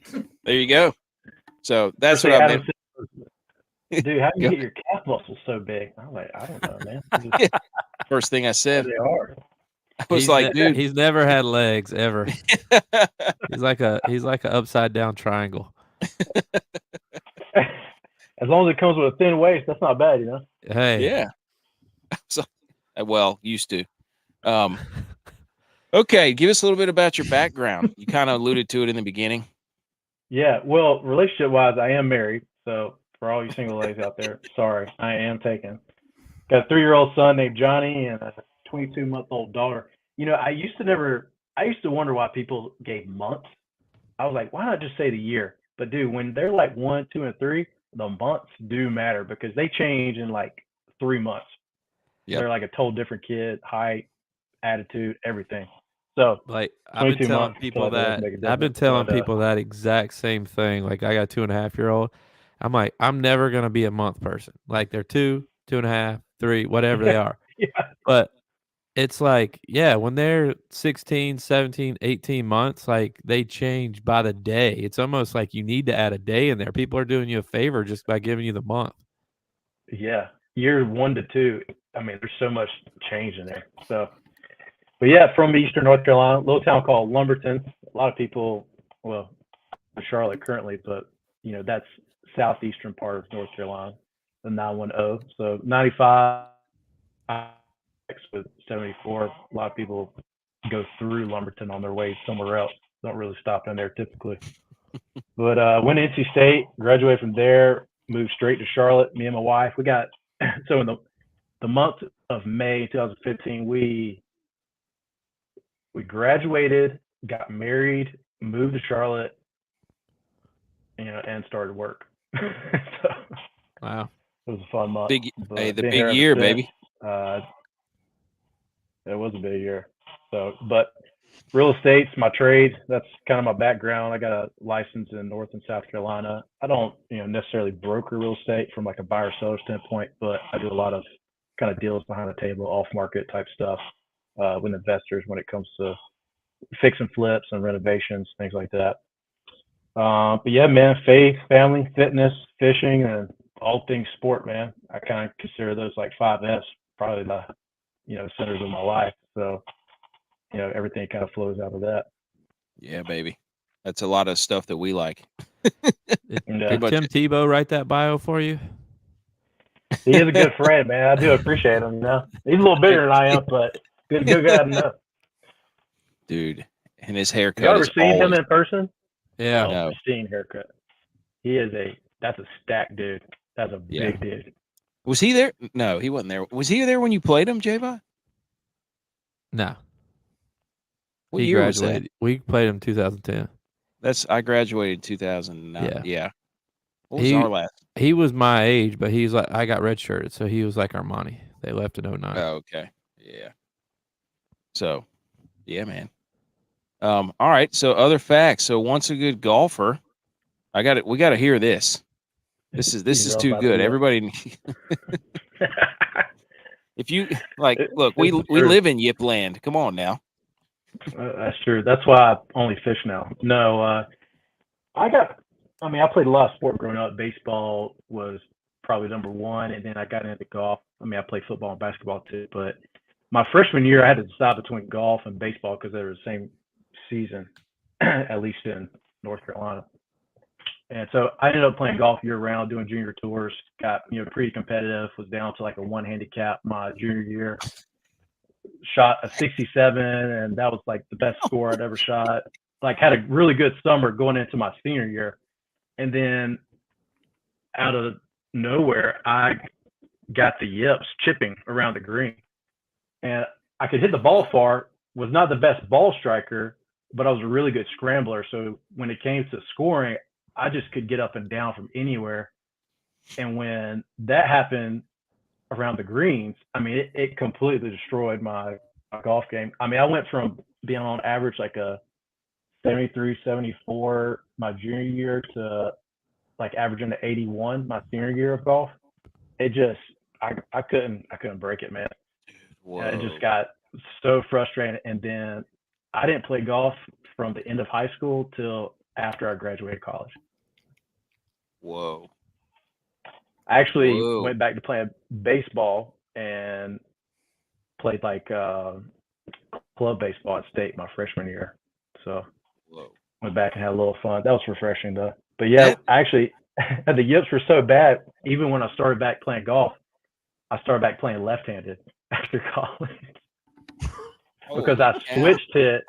There you go. So that's First what thing I Adam meant. said, dude, how do you Go. get your calf muscles so big? I'm like, I don't know, man. Just, First thing I said, they are. I was like, dude, he's never had legs ever. He's like a upside down triangle. As long as it comes with a thin waist, that's not bad, Hey, yeah. So, well, used to. Okay, give us a little bit about your background. You kind of alluded to it in the beginning. Yeah, well, relationship-wise, I am married. So for all you single ladies out there, sorry, I am taken. Got a 3-year-old son named Johnny and a 22-month-old daughter. I used to wonder why people gave months. I was like, why not just say the year? But dude, when they're like 1, 2, and 3, the months do matter because they change in like 3 months. Yep. They're like a total different kid, height, attitude, everything. So like I've been 22 telling months, people so that does that make a I've been difference, telling but, people that exact same thing. Like I got a 2.5-year-old. I'm like, I'm never gonna be a month person. Like they're 2, 2.5, 3, whatever they are. yeah, But it's like, yeah, when they're 16, 17, 18 months, like they change by the day. It's almost like you need to add a day in there. People are doing you a favor just by giving you the month. yeah. Year 1 to 2, I mean, there's so much change in there. So, but yeah, from Eastern North Carolina, a little town called Lumberton. A lot of people, well, in Charlotte currently, but that's southeastern part of North Carolina, the 910. So 95 with 74. A lot of people go through Lumberton on their way somewhere else. Don't really stop in there typically. But went to NC State, graduated from there, moved straight to Charlotte. Me and my wife, we got so in the month of May 2015, we graduated, got married, moved to Charlotte, and started work. So Wow. it was a fun month. The been big here ever year, since. baby. It was a big year. So, but real estate's my trade. That's kind of my background. I got a license in North and South Carolina. I don't, necessarily broker real estate from like a buyer seller standpoint, but I do a lot of kind of deals behind the table, off market type stuff with investors when it comes to fix and flips and renovations, things like that. But yeah, man, faith, family, fitness, fishing, and all things sport, man. I kind of consider those like 5S, probably the, centers of my life. So, everything kind of flows out of that. Yeah, baby. That's a lot of stuff that we like. Yeah. Did Tim Tebow write that bio for you? He is a good friend, man. I do appreciate him, He's a little bigger than I am, but good guy to know. Dude, and his haircut You ever is seen him always, in person? Yeah. Oh, No. pristine haircut. That's a stack dude. That's a Yeah. big dude. Was he there? No, he wasn't there. Was he there when you played him, J-Bot? No. What He year was that? graduated. We played him 2010. I graduated in 2009. Yeah. What was our last? He was my age, but he's like I got redshirted, so he was like Armani. They left in 09. Oh, okay. Yeah. So, yeah, man. All right. So other facts. So once a good golfer, we got to hear this. This is too good. Everybody, if you like, look, we live in Yip land. Come on now. That's true. That's why I only fish now. No, I played a lot of sport growing up. Baseball was probably number one, and then I got into golf. I played football and basketball too, but my freshman year, I had to decide between golf and baseball because they were the same season, at least in North Carolina. And so I ended up playing golf year round, doing junior tours, got, pretty competitive, was down to like a 1 handicap my junior year, shot a 67, and that was like the best score I'd ever shot. Like had a really good summer going into my senior year. And then out of nowhere, I got the yips chipping around the green. And I could hit the ball far, was not the best ball striker, but I was a really good scrambler. So when it came to scoring, I just could get up and down from anywhere. And when that happened around the greens, I mean, it completely destroyed my golf game. I mean, I went from being on average like a 73, 74 my junior year to like averaging an 81 my senior year of golf. It just, I couldn't break it, man. It just got so frustrating. And then I didn't play golf from the end of high school till after I graduated college. Whoa. I actually went back to playing baseball and played like club baseball at state my freshman year. So went back and had a little fun. That was refreshing though. But yeah, I actually the yips were so bad. Even when I started back playing golf, I started back playing left-handed after college because I switched it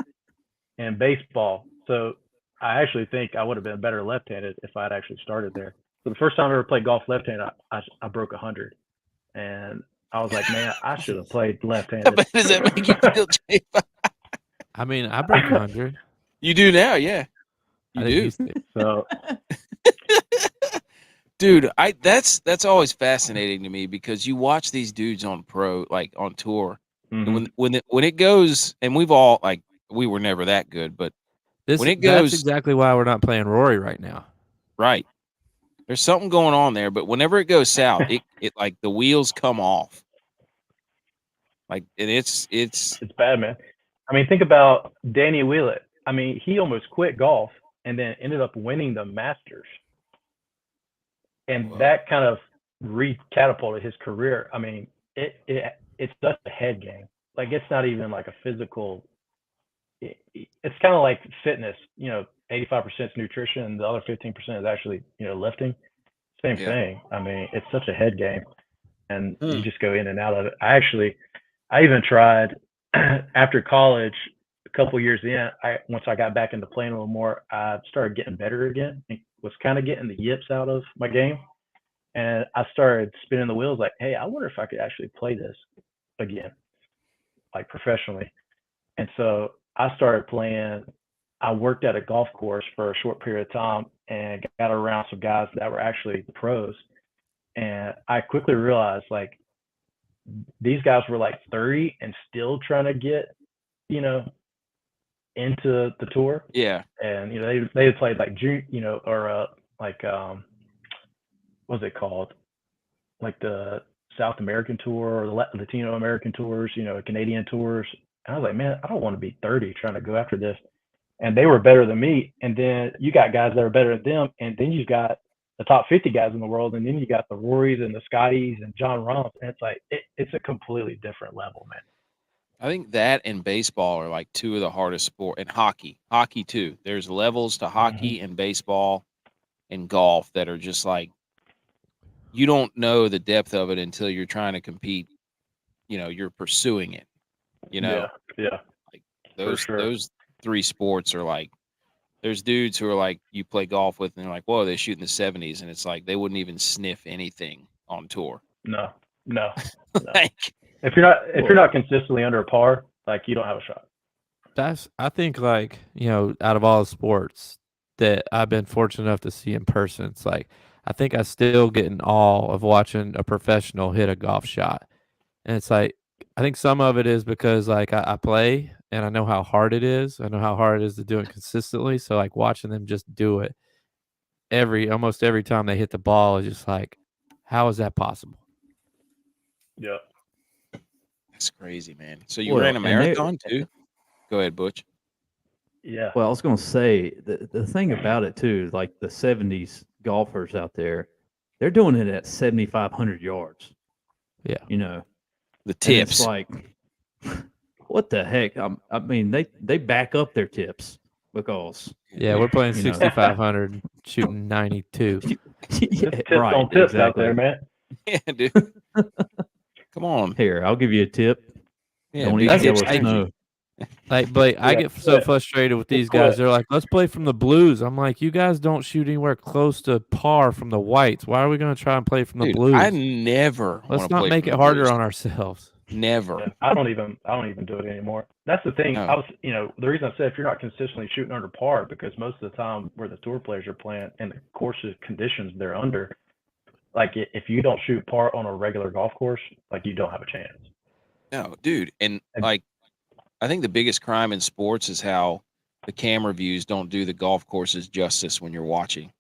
in baseball. So I actually think I would have been better left-handed if I had actually started there. So the first time I ever played golf left-handed, I broke 100, and I was like, man, I should have played left-handed. But does that make you feel cheap? I mean, I break 100. You do now, yeah. You do. So, dude, that's always fascinating to me because you watch these dudes on on tour, and when it goes, and we've all we were never that good, but when it goes, that's exactly why we're not playing Rory right now. Right. There's something going on there, but whenever it goes south, it like the wheels come off. Like, and it's bad, man. I mean, think about Danny Wheeler. I mean, he almost quit golf and then ended up winning the Masters. And that kind of re-catapulted his career. I mean, it's just a head game. Like, it's not even like a physical. It's kind of like fitness, 85% is nutrition and the other 15% is actually, lifting. Same thing. I mean, it's such a head game and you just go in and out of it. I even tried after college, a couple years in, once I got back into playing a little more, I started getting better again and was kind of getting the yips out of my game. And I started spinning the wheels like, hey, I wonder if I could actually play this again, like professionally. And so I started playing. I worked at a golf course for a short period of time and got around some guys that were actually pros. And I quickly realized like these guys were like 30 and still trying to get, into the tour. Yeah. And, they had played like June, or what's it called? Like the South American tour or the Latino American tours, Canadian tours. And I was like, man, I don't want to be 30 trying to go after this. And they were better than me. And then you got guys that are better than them. And then you got the top 50 guys in the world. And then you got the Rorys and the Scotties and John Rahms. And it's like, it's a completely different level, man. I think that and baseball are like two of the hardest sports, and hockey too. There's levels to hockey and baseball and golf that are just like, you don't know the depth of it until you're trying to compete. You're pursuing it, Yeah. Like those three sports are like, there's dudes who are like, you play golf with and they're like, whoa, they shoot in the 70s. And it's like, they wouldn't even sniff anything on tour. No. Like, if you're not consistently under a par, like you don't have a shot. I think like, out of all the sports that I've been fortunate enough to see in person, it's like, I think I still get in awe of watching a professional hit a golf shot. And it's like, I think some of it is because like I play and I know how hard it is. I know how hard it is to do it consistently. So like watching them just do it almost every time they hit the ball is just like, how is that possible? Yeah. That's crazy, man. So you ran a marathon too? Go ahead, Butch. Yeah. Well, I was going to say the thing about it too, like the 70s golfers out there, they're doing it at 7,500 yards. Yeah. The tips. It's like, what the heck? I mean, they back up their tips because. Yeah, we're playing 6,500, shooting 92. Yeah, tips on tips out there, man. Yeah, dude. Come on. Here, I'll give you a tip. Yeah, don't big even tips. get snow. Like Blake, I get so frustrated with these guys. They're like, let's play from the blues. I'm like, you guys don't shoot anywhere close to par from the whites. Why are we going to try and play from the blues? I never. Let's not make it harder on ourselves. Never. Yeah, I don't even do it anymore. That's the thing. No. The reason I said if you're not consistently shooting under par, because most of the time where the tour players are playing and the courses conditions they're under, like if you don't shoot par on a regular golf course, like you don't have a chance. No, dude. And And- like, I think the biggest crime in sports is how the camera views don't do the golf courses justice when you're watching.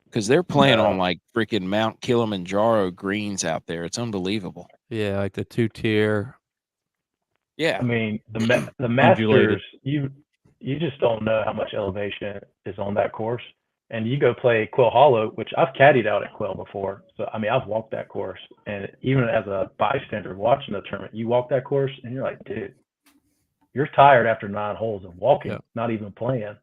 Because they're playing on like freaking Mount Kilimanjaro greens out there. It's unbelievable. Yeah, like the 2-tier. Yeah. I mean, the Undulated. Masters, you just don't know how much elevation is on that course. And you go play Quail Hollow, which I've caddied out at Quail before. So I mean, I've walked that course, and even as a bystander watching the tournament, you walk that course, and you're like, dude, you're tired after 9 holes of walking, Yeah. not even playing,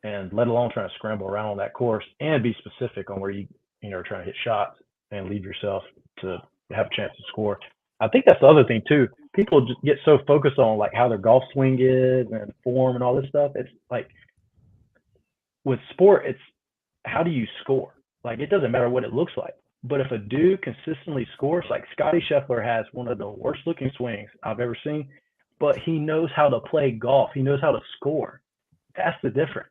and let alone trying to scramble around on that course and be specific on where you are trying to hit shots and leave yourself to have a chance to score. I think that's the other thing too. People just get so focused on like how their golf swing is and form and all this stuff. It's like with sport, it's how do you score? Like it doesn't matter what it looks like. But if a dude consistently scores, like Scotty Scheffler has one of the worst looking swings I've ever seen, but he knows how to play golf. He knows how to score. That's the difference.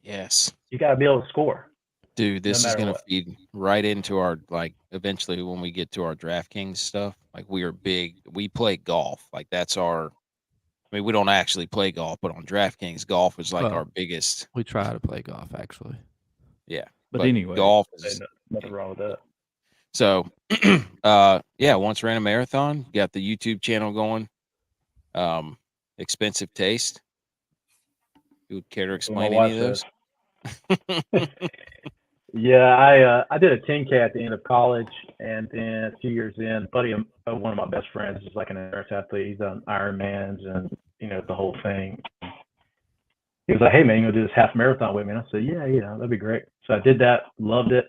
Yes. You got to be able to score. Dude, this is matter going to what. feed right into our, like, eventually when we get to our DraftKings stuff, like we are big, we play golf. Like that's our, I mean, we don't actually play golf, but on DraftKings, golf is like Well, our biggest. We try to play golf, actually. Yeah. But anyway, golf Hey, is, nothing wrong with that. so, yeah, once ran a marathon, got the YouTube channel going. Expensive taste. You would care to That's what my explain any of wife those? says. Yeah, I did a 10K at the end of college, and then a few years in, buddy, one of my best friends is like an endurance athlete. He's done Ironmans and the whole thing. He was like, "Hey man, you gonna do this half marathon with me?" And I said, "Yeah, that'd be great." So I did that, loved it.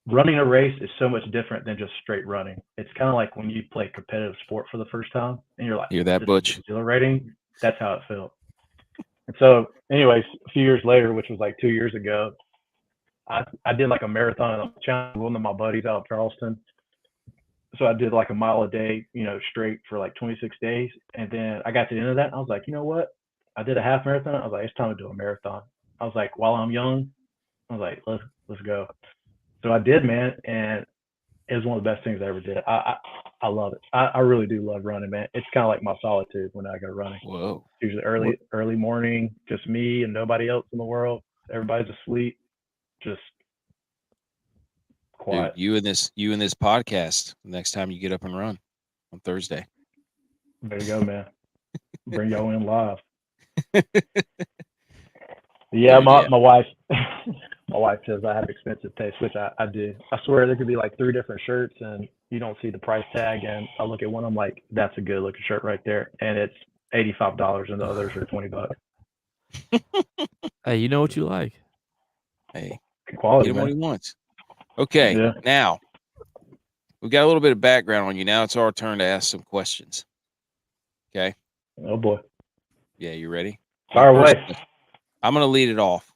Running a race is so much different than just straight running. It's kind of like when you play competitive sport for the first time, and you're like, Hear that, "This is Butch? exhilarating." That's how it felt. And so, anyways, a few years later, which was like 2 years ago, I did like a marathon in China, one of my buddies out of Charleston. So I did like a mile a day, straight for like 26 days. And then I got to the end of that, and I was like, you know what? I did a half marathon. I was like, it's time to do a marathon. I was like, while I'm young, I was like, let's go. So I did, man, and it was one of the best things I ever did. I love it. I really do love running, man. It's kind of like my solitude when I go running. Whoa. Usually early morning, just me and nobody else in the world. Everybody's asleep. Just quiet. Dude, you and this podcast next time you get up and run on Thursday. There you go, man. Bring y'all in live. Yeah, Dude, my yeah. wife my wife says I have expensive taste, which I do. I swear there could be like 3 different shirts and you don't see the price tag, and I look at one, I'm like, that's a good looking shirt right there, and it's $85 and the others are $20. Hey, you know what you like. Hey, Good quality, get him what man. he wants. Okay, Yeah. now we've got a little bit of background on you. Now it's our turn to ask some questions. Okay. Oh boy. Yeah, you ready? Fire away. I'm going to lead it off.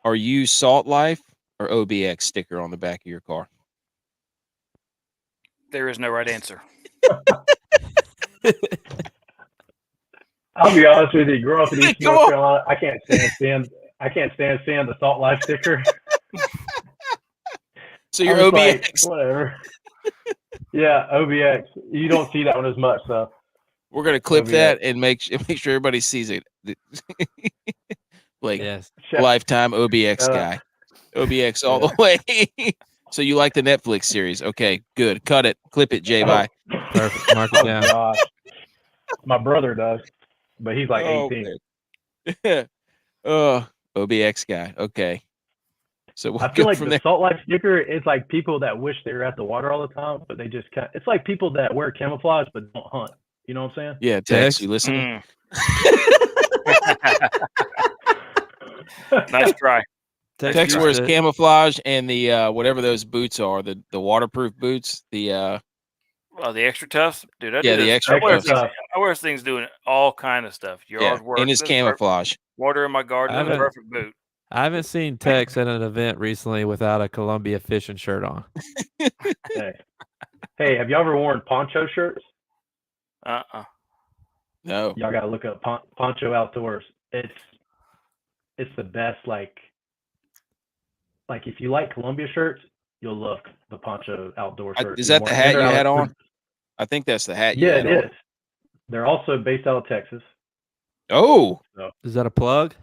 Are you Salt Life or OBX sticker on the back of your car? There is no right answer. I'll be honest with you, growing up in East Come North on. Carolina, I can't stand seeing the Salt Life sticker. So you're I was OBX. like, whatever. Yeah, OBX. You don't see that one as much, so We're going to clip OBX. that and make sure everybody sees it. Like, Yes. lifetime OBX Shout out. guy. OBX all the way. So you like the Netflix series. Okay, good. Cut it. Clip it, J-Bye. Perfect. Mark it Oh down. gosh. My brother does, but he's like 18. man. OBX guy. Okay. So we'll I feel go like from the there. Salt Life sticker is like people that wish they were at the water all the time, but they just can't. It's like people that wear camouflage but don't hunt. You know what I'm saying? Yeah, Tex, Tex? you listening? Nice try. Tex used wears to- camouflage and the whatever those boots are, the waterproof boots. The Well, the extra toughs, dude. I Yeah, do the this. extra I wear Extra things, tough. I wear things doing all kind of stuff. Yard work. in his this is perfect. camouflage. Water in my garden. I This is a haven't- perfect boot. I haven't seen Tex at an event recently without a Columbia fishing shirt on. Hey, Hey, have y'all ever worn poncho shirts? No. Y'all gotta look up Poncho Outdoors. It's the best. Like if you like Columbia shirts, you'll love the Poncho Outdoor shirt. Is that the hat you had on? I think that's the hat you Yeah, had it on. is. They're also based out of Texas. Oh, Is that a plug?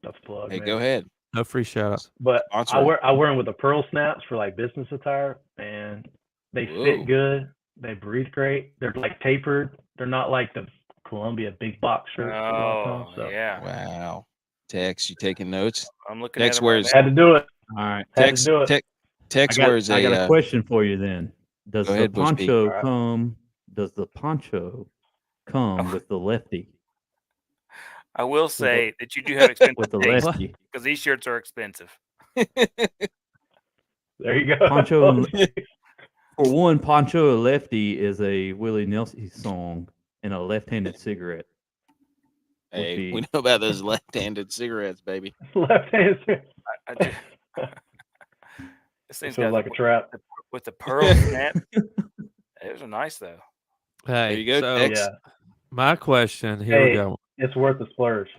That's a plug, hey, man. go ahead. No free shout out. But Sponsor I 'em. wear them with the pearl snaps for like business attire, and they Whoa. fit good. They breathe great. They're like tapered. They're not like the Columbia big box shirts a lot of times. So yeah. Wow. Tex, you taking notes? I'm looking Tex at it right wears had to do it. All right. Had Tex to do it. Tex wears I got a a question for you then. Does go the ahead, Bush P. poncho All right. come? Does the poncho come with the lefty? I will say that you do have expensive With the taste lefty. because these shirts are expensive. There you go. Poncho. For one, Poncho a Lefty is a Willie Nelson song and a left-handed cigarette. Hey, we know about those left-handed cigarettes, baby. Left hand. I do. This thing's Feels got like a trap. with the pearl snap. Those are nice though. Hey, There you go, so Tex. Yeah, my question, here we Hey. go. it's worth the splurge.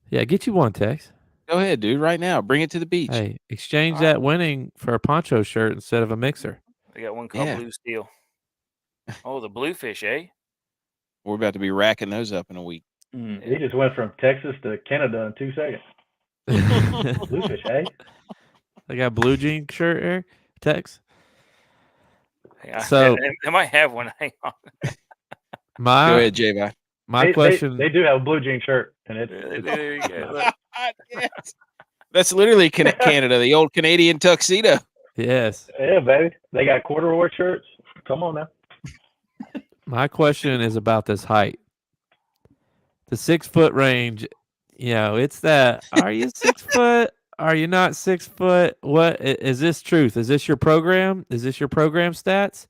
Yeah, get you one, Tex. Go ahead, dude. Right now, bring it to the beach. Hey, exchange All right. that winning for a poncho shirt instead of a mixer. They got one called Yeah. Blue Steel. Oh, the bluefish, eh? We're about to be racking those up in a week. He just went from Texas to Canada in 2 seconds. Bluefish, hey? They got blue jean shirt here, Tex. Hey, So- I might have one. Hang on. Go My ahead, J-Vi. my question. They do have a blue jean shirt, and There you go. Look. Yes. That's literally Canada, the old Canadian tuxedo. Yes, yeah, baby. They got corduroy shirts. Come on now. my question is about this height. The 6 foot range. It's that. Are you 6 foot? Are you not 6 foot? What is this truth? Is this your program? Is this your program stats?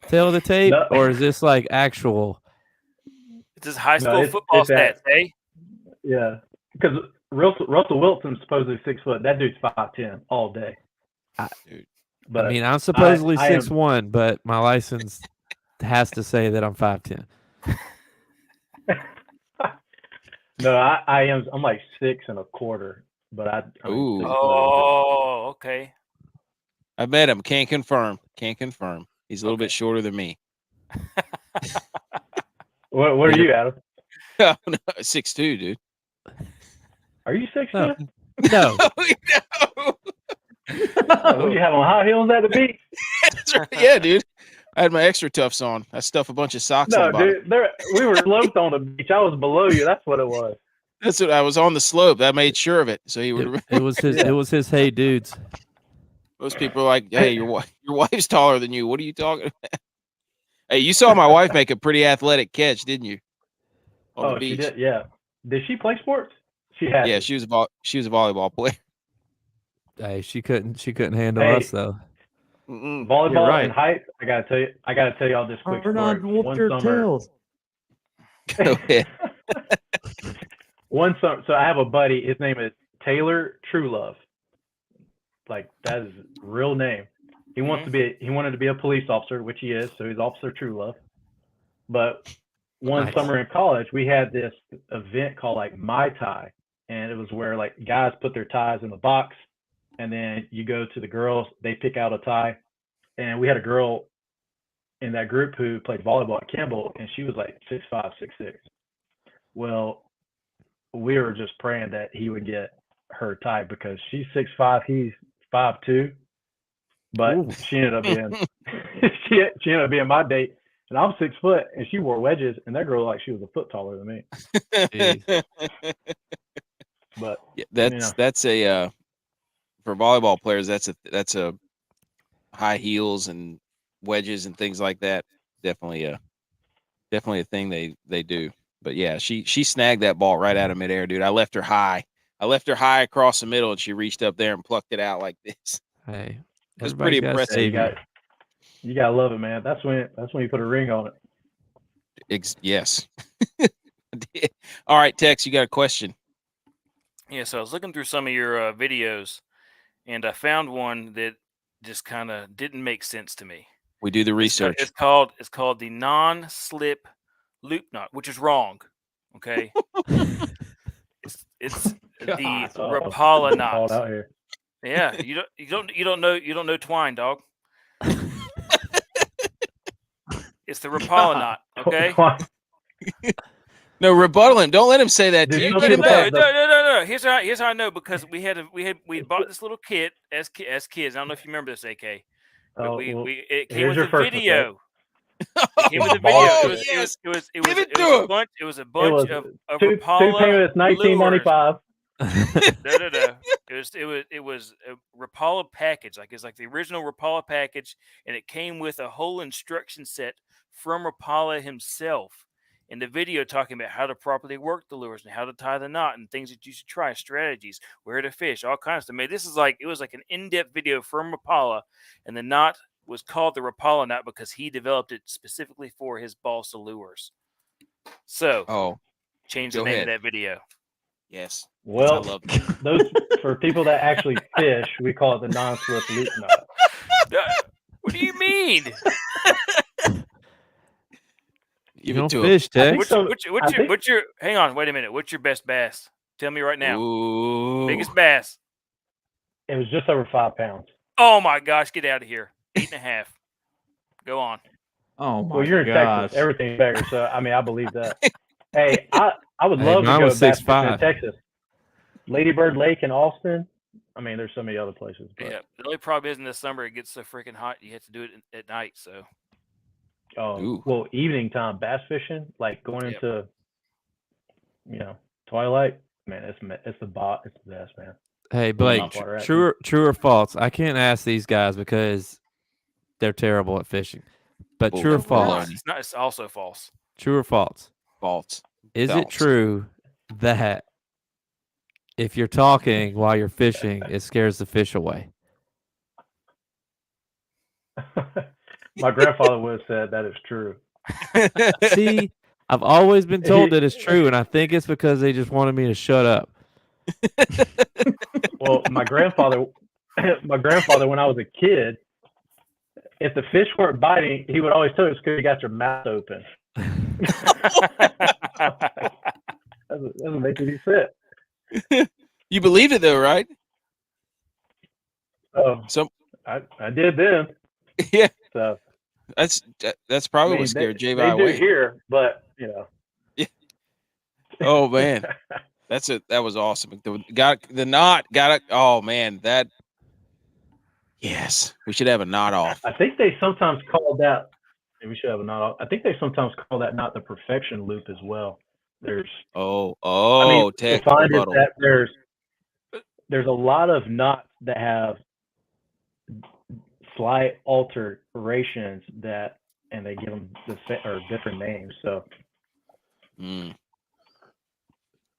Tail of the tape, No. or is this like actual? It's his high No, school football it's that. stats, eh? Yeah, because Russell Wilson's supposedly 6 foot. That dude's 5'10" all day. Dude. But I mean, I'm supposedly I am- 6'1", but my license has to say that I'm 5'10". no, I am. I'm like 6 1/4. But I'm Ooh. 6 foot. Oh, okay. I met him. Can't confirm. He's a little bit shorter than me. What are you, Adam? Oh, no, 6'2", dude. Are you 6'2"? No. No, Oh, What do you have on high heels at the beach? That's right. Yeah, dude. I had my extra toughs on. I stuffed a bunch of socks on No, the bottom. dude. We were sloped on the beach. I was below you. That's what it was. That's what I was on the slope. I made sure of it. So he would. it was his. Yeah. It was his. Hey, dudes. Most people are like, "Hey, your wife's taller than you. What are you talking about?" Hey, you saw my wife make a pretty athletic catch, didn't you? On the Oh, she beach. did. Yeah. Did she play sports? She had. Yeah, to. she was a volleyball player. Hey, she couldn't handle Hey. us though. Mm-mm. Volleyball You're right. and height. I gotta tell y'all this quick We're not story. whooped One your summer. tails. Go ahead. One summer. So I have a buddy. His name is Taylor Truelove. Like that is his real name. He wants to be. He wanted to be a police officer, which he is. So he's Officer Truelove. But one Nice. summer in college, we had this event called like My Tie, and it was where like guys put their ties in the box, and then you go to the girls, they pick out a tie, and we had a girl in that group who played volleyball at Campbell, and she was like 6'5", 6'6". Well, we were just praying that he would get her tie because she's 6'5", he's 5'2", but Ooh. she ended up being she ended up being my date. And I'm 6 foot, and she wore wedges, and that girl like she was a foot taller than me. Jeez. But Yeah, that's a for volleyball players. That's a high heels and wedges and things like that. Definitely a thing they do. But yeah, she snagged that ball right out of midair, dude. I left her high across the middle, and she reached up there and plucked it out like this. Hey, It was everybody's pretty got a impressive. savior. you gotta love it, man. That's when you put a ring on it. Yes. All right, Tex, you got a question? Yeah, so I was looking through some of your videos, and I found one that just kind of didn't make sense to me. We do the research. It's called the non-slip loop knot, which is wrong. Okay. it's the Rapala Called knot. out here. Yeah, you don't know twine, dog. It's the Rapala knot. Okay. No, rebuttal him. Don't let him say that to Dude, you. you Get him know back. No. Here's how I know, because we bought this little kit as kids. I don't know if you remember this, AK. But it came here's with your a first video. It came with a video. Oh, It yes. was Give it to him. It was a It was bunch of two Rapala payments, $19.95. No. It was a Rapala package. It's like the original Rapala package, and it came with a whole instruction set from Rapala himself in the video, talking about how to properly work the lures and how to tie the knot and things that you should try, strategies, where to fish, all kinds of stuff. Man, it was like an in-depth video from Rapala, and the knot was called the Rapala knot because he developed it specifically for his balsa lures. So, change the go name ahead. of that video. Yes. Well, I love that. those for people that actually fish, we call it the non-slip loop knot. What do you mean? Give You it don't to fish, I Tex. think What's your hang on, wait a minute. What's your best bass? Tell me right him. now. Ooh. Biggest bass. It was just over 5 pounds. Oh my gosh, get out of here. 8.5. Go on. Oh my Well, you're in gosh. Texas. Everything's bigger, so I mean, I believe that. Hey, I would Hey, love to mine go was bass fishing 6'5". in Texas. Ladybird Lake in Austin. I mean, there's so many other places. But, Yeah. The only problem is in the summer it gets so freaking hot you have to do it at night. So Ooh. well, evening time bass fishing, like going Yep. into, twilight. Man, it's the best, man. Hey, Blake, Top water true or false? I can't ask these guys because they're terrible at fishing. But Bull- true or bull- false? baloney. it's not. It's also false. True or false? False. Is it False. true that if you're talking while you're fishing, it scares the fish away? My grandfather would have said that is true. See, I've always been told that it's true, and I think it's because they just wanted me to shut up. Well, my grandfather, when I was a kid, if the fish weren't biting, he would always tell us because you got your mouth open. Doesn't make any sense. You believed it though, right? Oh, So I did then. yeah, So that's probably I mean, what scared they JV do away. here, but Oh man, that was awesome. The knot got it. Oh man, that. Yes, we should have a knot off. I think they sometimes call that. We should have a knot off. I think they sometimes call that knot the perfection loop as well. There's. I mean, Tech the find is rebuttal. that there's a lot of knots that have slight alterations and they give them different names. So Mm.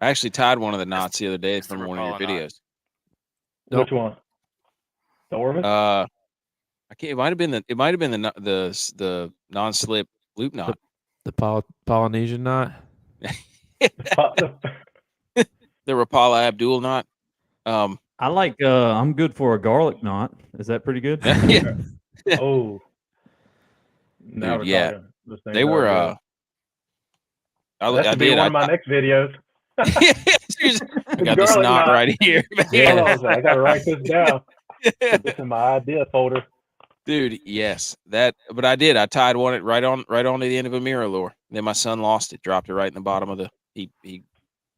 I actually tied one of the knots the other day it's the from one of your Rapala knot. videos. Nope. which one? The Orvis? I can't. It might have been the non-slip loop knot. The Polynesian knot? The Rapala Abdul knot. I like. I'm good for a garlic knot. Is that pretty good? Yeah, Oh, now Dude, we're yeah. talking. Those things they are were. good. That I should be did. one of my next videos. I got this Garlic knot knot. right here. Hold on, I gotta write this down. Put this in my idea folder. Dude, yes, but I did. I tied one right onto the end of a mirror lure. Then my son lost it, dropped it right in the bottom of he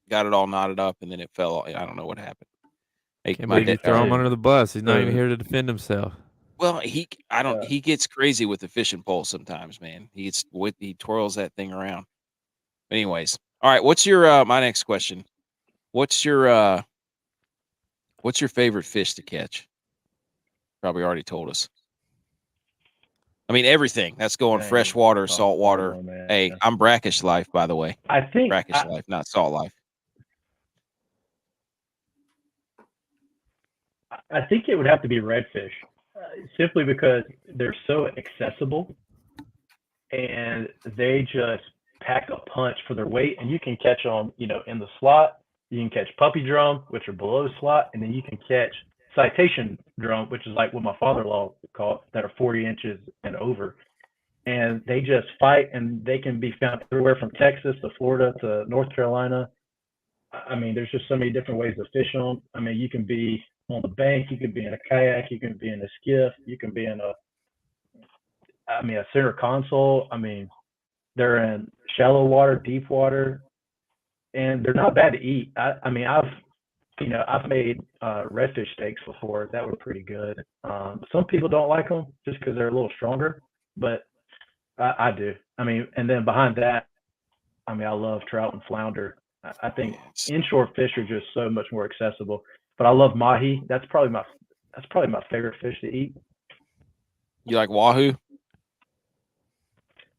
got it all knotted up, and then it fell. I don't know what happened. Can't believe you throw him under the bus. He's not even Dude. here to defend himself. Well, he gets crazy with the fishing pole sometimes, man. He twirls that thing around. Anyways, all right. What's your my next question? What's your favorite fish to catch? Probably already told us. I mean, everything. That's going Dang. freshwater, Oh, saltwater. oh, man. Hey, I'm brackish life, by the way. I think Brackish life, not salt life. I think it would have to be redfish, simply because they're so accessible, and they just pack a punch for their weight. And you can catch them, in the slot. You can catch puppy drum, which are below slot, and then you can catch citation drum, which is like what my father-in-law caught, that are 40 inches and over. And they just fight, and they can be found everywhere from Texas to Florida to North Carolina. I mean, there's just so many different ways to fish them. I mean, you can be on the bank, you can be in a kayak, you can be in a skiff, you can be in a center console. I mean, they're in shallow water, deep water, and they're not bad to eat. I mean, I've made redfish steaks before that were pretty good. Some people don't like them just because they're a little stronger, but I do. I mean, and then behind that, I mean, I love trout and flounder. I think inshore fish are just so much more accessible. But I love mahi. That's probably my favorite fish to eat. You like wahoo?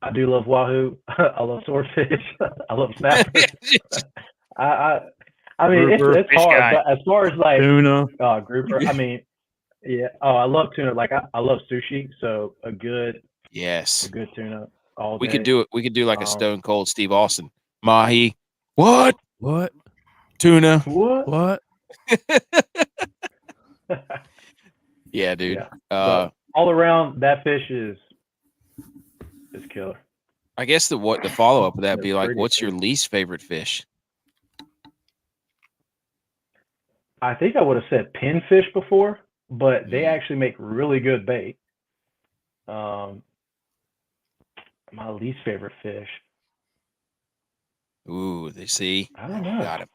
I do love wahoo. I love swordfish. I love snapper. I mean, it's hard. Guy. But as far as like Tuna. grouper, I mean, yeah. Oh, I love tuna. Like I love sushi. So a good tuna all day. We could do it. We could do like a Stone Cold Steve Austin. Mahi. What? Tuna. What? Yeah, dude. Yeah. All around, that fish is killer. I guess the follow up would that be like, pretty what's cool. your least favorite fish? I think I would have said pinfish before, but they actually make really good bait. My least favorite fish. Ooh, they see. I don't know. Got him.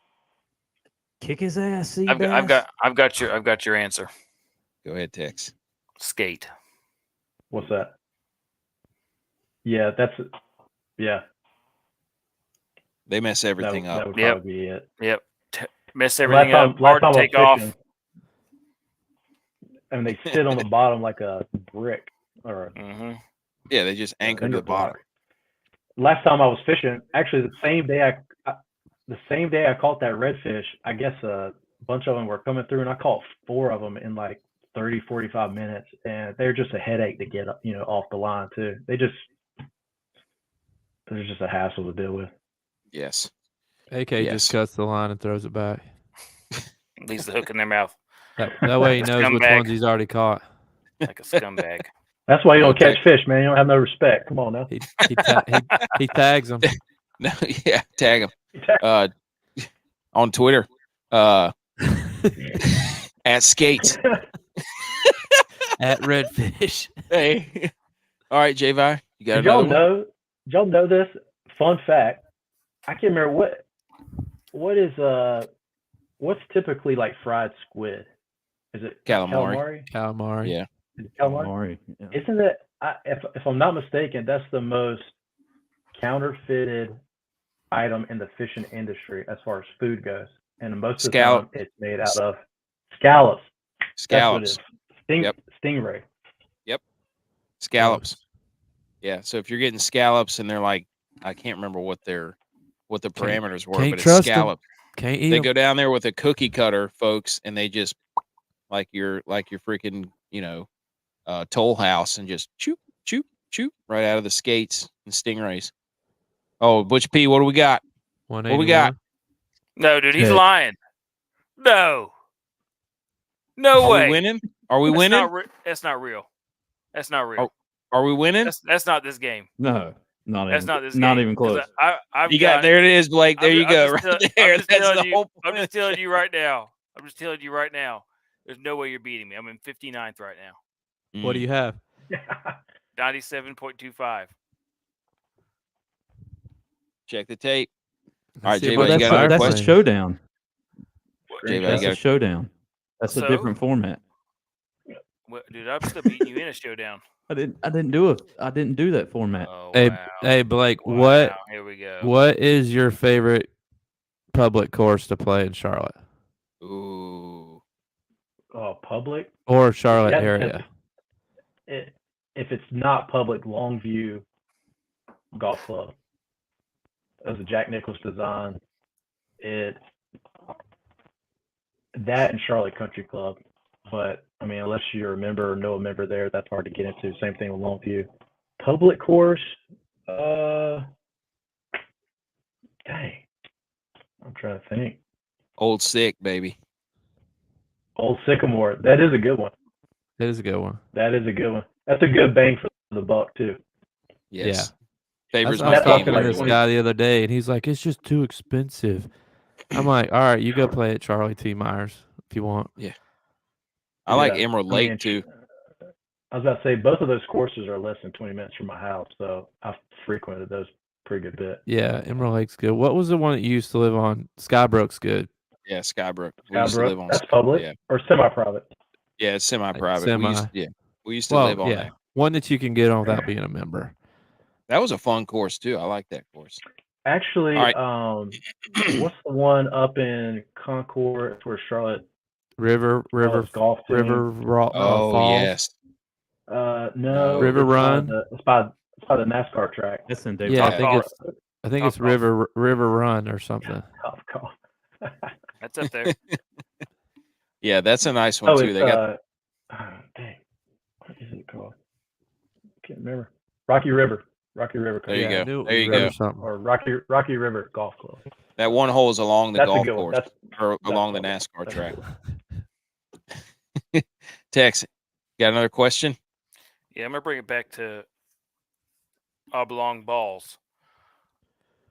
Kick his ass. Sea I've got your answer. Go ahead, Tex. Skate. What's that? Yeah, They mess everything that up. would probably be it. Yep. Mess everything up. Hard to take off. And they sit on the bottom like a brick or Yeah, they just anchor to the bottom. Last time I was fishing, actually the same day I caught that redfish, I guess a bunch of them were coming through, and I caught 4 of them in like 30, 45 minutes, and they're just a headache to get off the line too. They're just a hassle to deal with. Yes. AK just cuts the line and throws it back. Leaves the hook in their mouth. That way he knows which ones he's already caught. Like a scumbag. That's why you don't catch fish, man. You don't have no respect. Come on now. He tags them. No, yeah, tag him. On Twitter. At Skates. At Redfish. Hey. All right, J-Vi. You got Did y'all know this? Fun fact. I can't remember what's typically like fried squid? Is it calamari? Calamari. Yeah. Is it calamari? Yeah. Isn't it? If I'm not mistaken, that's the most counterfeited item in the fishing industry as far as food goes, and most of the time it's made out of scallops. Scallops. Stingray. Yep. Scallops. Yeah. So if you're getting scallops and they're like, I can't remember what the parameters were, but it's scallop. Can't eat They them. go down there with a cookie cutter, folks, and they just like your freaking toll house and just choop choop choop right out of the skates and stingrays. Oh, Butch P, what do we got? What do we got? No, dude, he's lying. No way. Are we winning? Are we winning? That's not real. That's not real. Are we winning? That's not this game. No, that's not this game. Not even close. There it is, Blake. There you go. Right there. That's the whole point. I'm just telling you right now. There's no way you're beating me. I'm in 59th right now. What do you have? 97.25. Check the tape. All right, Jay, that's a showdown. That's a showdown. That's a different format. Well, dude, I'm still beating you in a showdown. I didn't do that format. Oh, hey, Blake, Here we go. What is your favorite public course to play in Charlotte? Ooh. Oh, public or Charlotte area? If it's not public, Longview Golf Club. That was a Jack Nicklaus design. That and Charlotte Country Club. But, I mean, unless you're a member or know a member there, that's hard to get into. Same thing with Longview. Public course, dang. I'm trying to think. Old Sick, baby. Old Sycamore. That is a good one. It is a good one. That is a good one. That's a good bang for the buck too. Yes. I Favors was my That's talking game to like this 20 guy the other day, and he's like, "It's just too expensive." I'm like, "All right, you go play at Charlie T. Myers if you want." I like Yeah. Emerald I mean, Lake too. I was about to say both of those courses are less than 20 minutes from my house, so I've frequented those pretty good bit. Yeah, Emerald Lake's good. What was the one that you used to live on? Skybrook's good. Yeah, Skybrook. We used to Skybrook, live on. that's public Yeah, or semi-private. yeah, it's semi-private. Semi. We used to Well, live on yeah, there. one that you can get on without being a member. That was a fun course too. I like that course. Actually, All right. what's the one up in Concord? It's where Charlotte River golf team. Oh Falls. yes. No, River it's by Run? it's by the NASCAR track. That's in Yeah, I Daytona. think Topgolf. it's Topgolf. River Run or something. Top golf. That's up there. Yeah, that's a nice one Oh, too. it's They got dang, what is it called? Can't remember. Rocky River. There you Yeah, I go. knew it There was you River go. something. Or Rocky River Golf Club. that one hole is along the That's a golf good one. course or along the that's NASCAR that's track. good. Tex, got another question? Yeah, I'm gonna bring it back to oblong balls.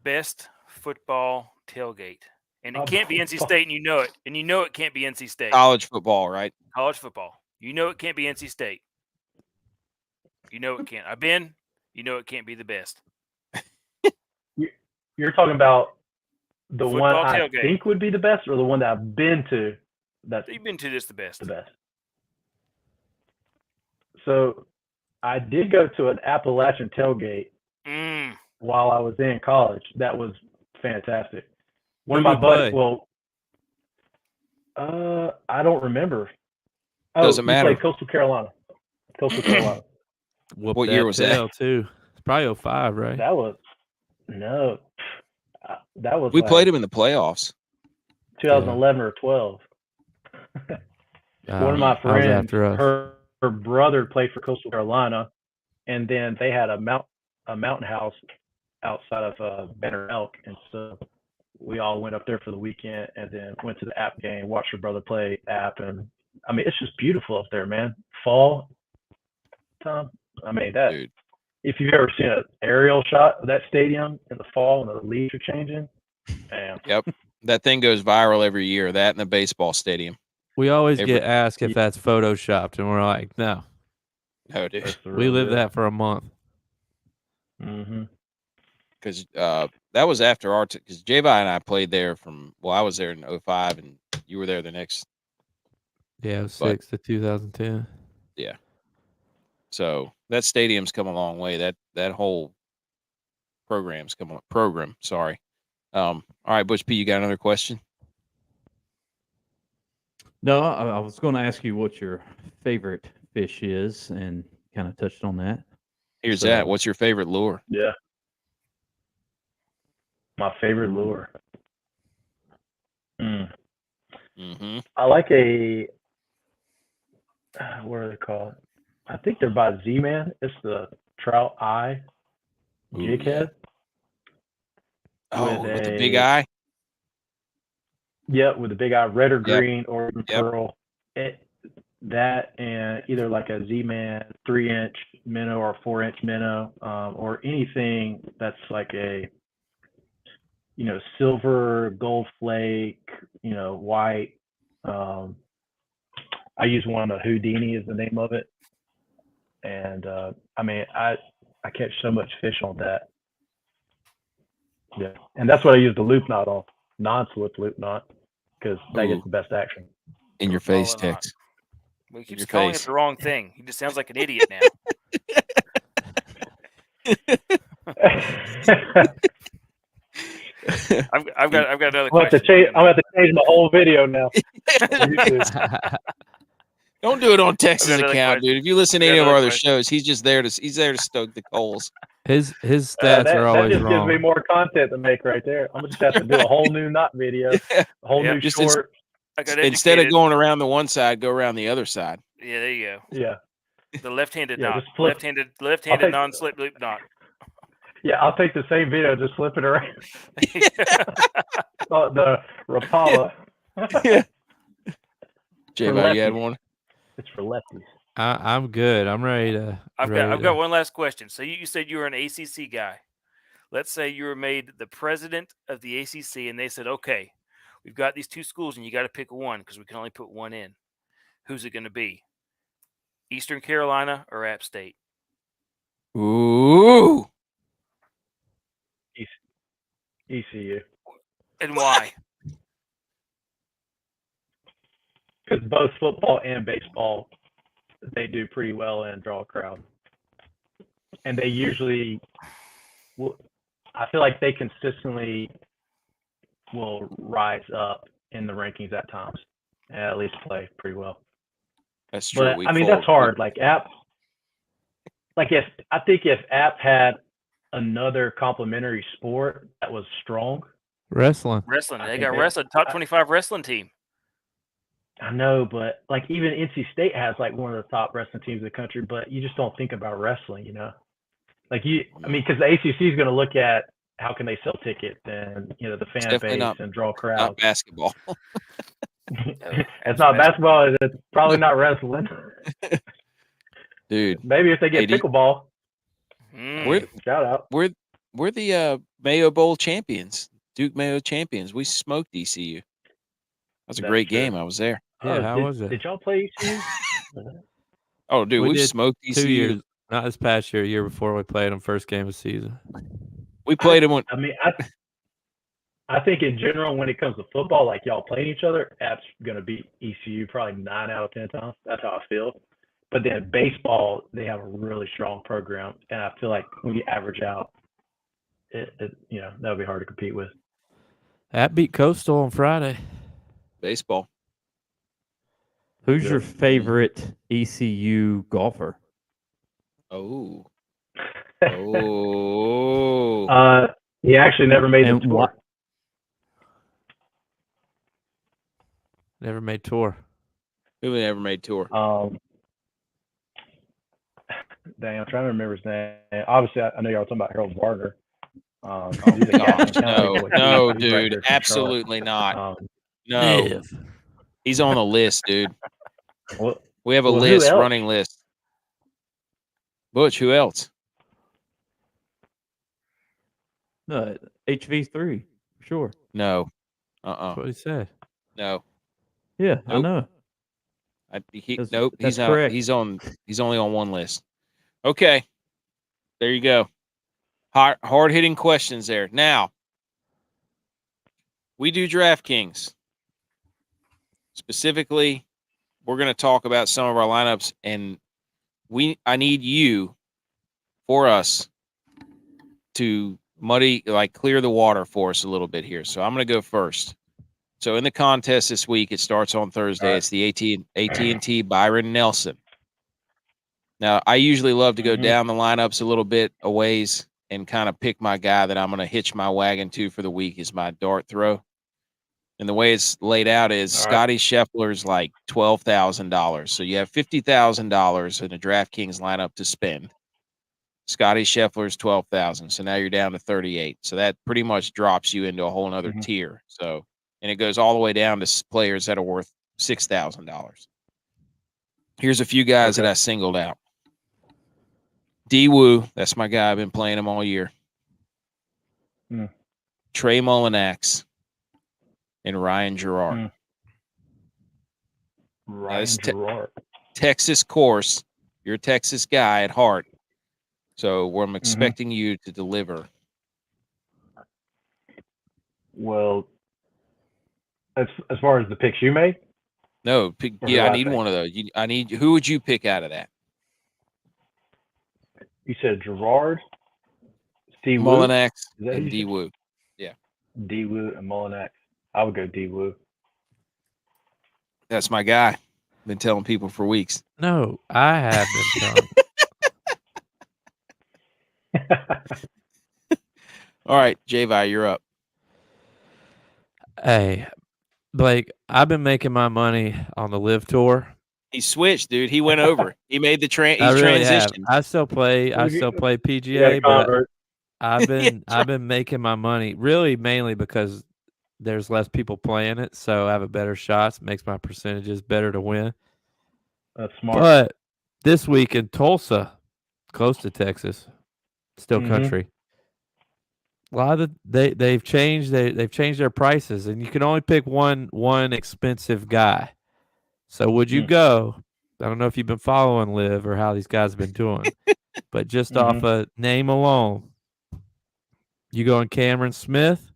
Best football tailgate, and it can't be NC State, and you know it, and you know it can't be NC State. College football, right? College football, you know it can't be NC State. You know it can't. I've been. You know it can't be the best. You're talking about the Football one I tailgate. think would be the best, or the one that I've been to that's You've been to this the best. the best. So I did go to an Appalachian tailgate Mm. while I was in college. That was fantastic. One Who'd of my we buddies, play? I don't remember. Oh, Doesn't we matter. played Coastal Carolina. Coastal Carolina. Whoop What year that was that? tail, too? It's probably 05, right? That was that was We like played them in the playoffs. 2011 or 12. One of my that was friends, after us. her brother played for Coastal Carolina, and then they had a mountain house outside of Banner Elk, and so we all went up there for the weekend, and then went to the App game, watched her brother play App, and I mean it's just beautiful up there, man. Fall time, I mean that. Dude. If you've ever seen an aerial shot of that stadium in the fall when the leaves are changing, damn. Yep. That thing goes viral every year. That and the baseball stadium. We always Every- get asked if that's photoshopped, and we're like, no. No, dude. We lived that for a month. Mm-hmm. Because that was after our because Javi and I played there I was there in 05 and you were there the next. Yeah, it was But- 6 to 2010. So that stadium's come a long way. That whole program's come on. Program, sorry. All right, Butch P, you got another question? No, I was going to ask you what your favorite fish is, and kind of touched on that. Here's So- that. What's your favorite lure? Yeah. My favorite lure. Mm-hmm. I like what are they called? I think they're by Z-Man. It's the Trout Eye jig head. Oh, with the big a- eye. Yeah, with the big eye, red or Yep. green or even Yep. pearl. That and either like a Z-Man 3-inch minnow or 4-inch minnow, or anything that's like a, silver, gold flake, white. I use one, a Houdini is the name of it. And I mean, I catch so much fish on that. Yeah, and that's what I use the loop knot on, non-slip loop knot, because that Ooh. gets the best action. In your Follow face, it on. Tex. Well, he In keeps your calling face. it the wrong thing. He just sounds like an idiot now. I've got another I'm gonna have to question. change. I'm gonna have to change my whole video now. on YouTube. Don't do it on Tex's another account, question. dude. If you listen to I've got any of our another other question. shows, he's there to stoke the coals. His stats That are always just wrong. gives me more content to make right there. I'm gonna just have to do a whole new knot video, a whole Yeah, new just short. I got Instead of educated. going around the one side, go around the other side. Yeah, there you go. Yeah, The left-handed Yeah, knot. just flip- Left-handed take- non-slip loop knot. yeah. I'll take the same video, just flip it around. The Rapala. J-Vi, you had lefties. one? It's for lefties. I'm good. I'm ready to. I've got one last question. So you said you were an ACC guy. Let's say you were made the president of the ACC, and they said, "Okay, we've got these two schools, and you got to pick one because we can only put one in. Who's it going to be? Eastern Carolina or App State?" Ooh. ECU. And why? Because both football and baseball, they do pretty well and draw a crowd. And they usually I feel like they consistently will rise up in the rankings at times and at least play pretty well. That's true. But I mean, that's hard. Like App, if App had another complementary sport that was strong. Wrestling. They got wrestling, top 25 wrestling team. I know, but like even NC State has like one of the top wrestling teams in the country, but you just don't think about wrestling, you know? Like because the ACC is going to look at how can they sell tickets and, you know, the fan base and draw crowds. Not basketball. It's not basketball. It's probably not wrestling. Dude. Maybe if they get pickleball. Shout out. We're the Mayo Bowl champions. Duke Mayo champions. We smoked ECU. That was a great game. I was there. Yeah, how was it? Did y'all play ECU? Oh, dude, we did smoked ECU. 2 years, not this past year, a year before we played them first game of the season. We played them. I mean, I think in general, when it comes to football, like y'all playing each other, App's going to beat ECU probably 9 out of 10 times. That's how I feel. But then baseball, they have a really strong program, and I feel like when you average out, it you know, that would be hard to compete with. App beat Coastal on Friday. Baseball. Who's your favorite ECU golfer? Oh. He actually never made the tour. Never made tour. Who never made tour? Dang, I'm trying to remember his name. Obviously, I know y'all were talking about Harold Varner. No, dude, absolutely not. No, he's on the list, dude. We have a list, running list. Butch, who else? No, HV3, sure. No. That's what he said. No. Yeah, nope. I know. Nope, he's not. Correct. He's only on one list. Okay, there you go. Hard hitting questions there. Now, we do DraftKings. Specifically, we're going to talk about some of our lineups, and I need you, for us, to clear the water for us a little bit here. So I'm going to go first. So in the contest this week, it starts on Thursday. It's the AT&T Byron Nelson. Now, I usually love to go down the lineups a little bit a ways and kind of pick my guy that I'm going to hitch my wagon to for the week is my dart throw. And the way it's laid out is Scotty Scheffler's like $12,000. So you have $50,000 in a DraftKings lineup to spend. Scotty Scheffler's $12,000. So now you're down to 38. So that pretty much drops you into a whole nother tier. So, and it goes all the way down to players that are worth $6,000. Here's a few guys that I singled out. D-Woo, that's my guy. I've been playing him all year. Trey Mullinax and Ryan Gerard. Gerard. Texas course. You're a Texas guy at heart. So I'm expecting you to deliver. Well, as far as the picks you made? No, I need one of those. Who would you pick out of that? You said Gerard, Mullinax, and D-Woo. Yeah. D-Woo and Mullinax. I would go D-Woo. That's my guy. Been telling people for weeks. No, I have been telling. All right, J-Vi, you're up. Hey, Blake, I've been making my money on the Live Tour. He switched, dude. He went over. He made the transition. transition. I still play PGA, but I've been making my money really mainly because there's less people playing it, so I have a better shots. Makes my percentages better to win. That's smart. But this week in Tulsa, close to Texas, still Mhm. country. A lot of they've changed their prices, and you can only pick one expensive guy. So would you go? I don't know if you've been following Liv or how these guys have been doing, but just off a name alone, you going Cameron Smith,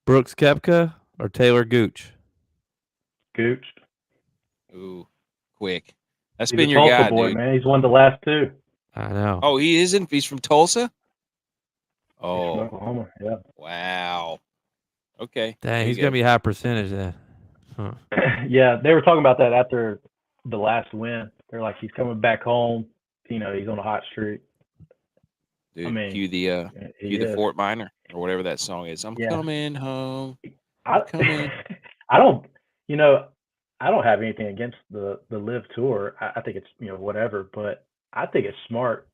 Brooks Koepka, or Taylor Gooch? Gooch. Ooh, quick. That's He's been a your Tulsa guy, boy, dude. man. He's won the last 2. I know. Oh, he isn't. He's from Tulsa. He's from Oh, Oklahoma. Yeah. wow. Okay. Dang, there he's you gonna go. be high percentage then. Huh. Yeah, they were talking about that after the last win. They're like, he's coming back home. You know, he's on a hot streak. Dude, I mean, cue the he cue the is. Fort Minor or whatever that song is. I'm Yeah. coming home. I, Coming. I don't, you know, I don't have anything against the Live Tour. I think it's, you know, whatever, but I think it's smart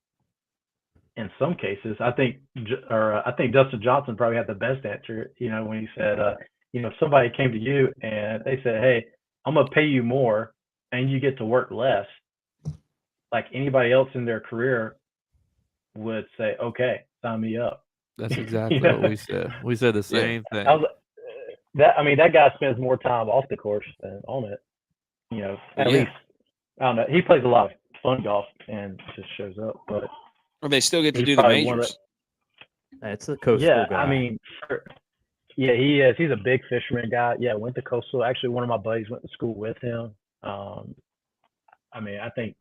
in some cases. I think Dustin Johnson probably had the best answer, you know, when he said, you know, if somebody came to you and they said, hey, I'm going to pay you more and you get to work less, like anybody else in their career would say, okay, sign me up. That's exactly You know? what we said. We said the same thing. That guy spends more time off the course than on it. You know, at least, I don't know. He plays a lot of fun golf and just shows up, but Or they still get to he's do the probably one of majors. That's a coastal yeah, guy. I mean, yeah, he is. He's a big fisherman guy. Yeah, went to Coastal. Actually, one of my buddies went to school with him. I mean, I think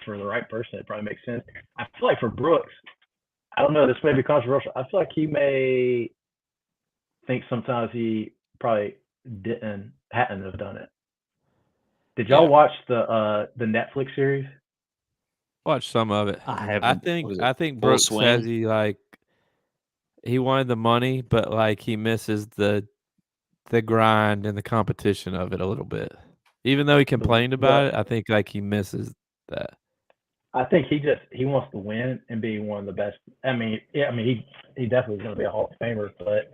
for the right person, it probably makes sense. I feel like for Brooks, I don't know, this may be controversial. I feel like he may think sometimes he probably hadn't have done it. Did y'all Yeah. watch the Netflix series? Watch some of it. I I haven't. think Was it I think Full Brooks Swing? says he wanted the money, but like he misses the grind and the competition of it a little bit. Even though he complained about it, I think like he misses that. I think he wants to win and be one of the best. I mean, yeah, I mean he definitely is going to be a Hall of Famer, but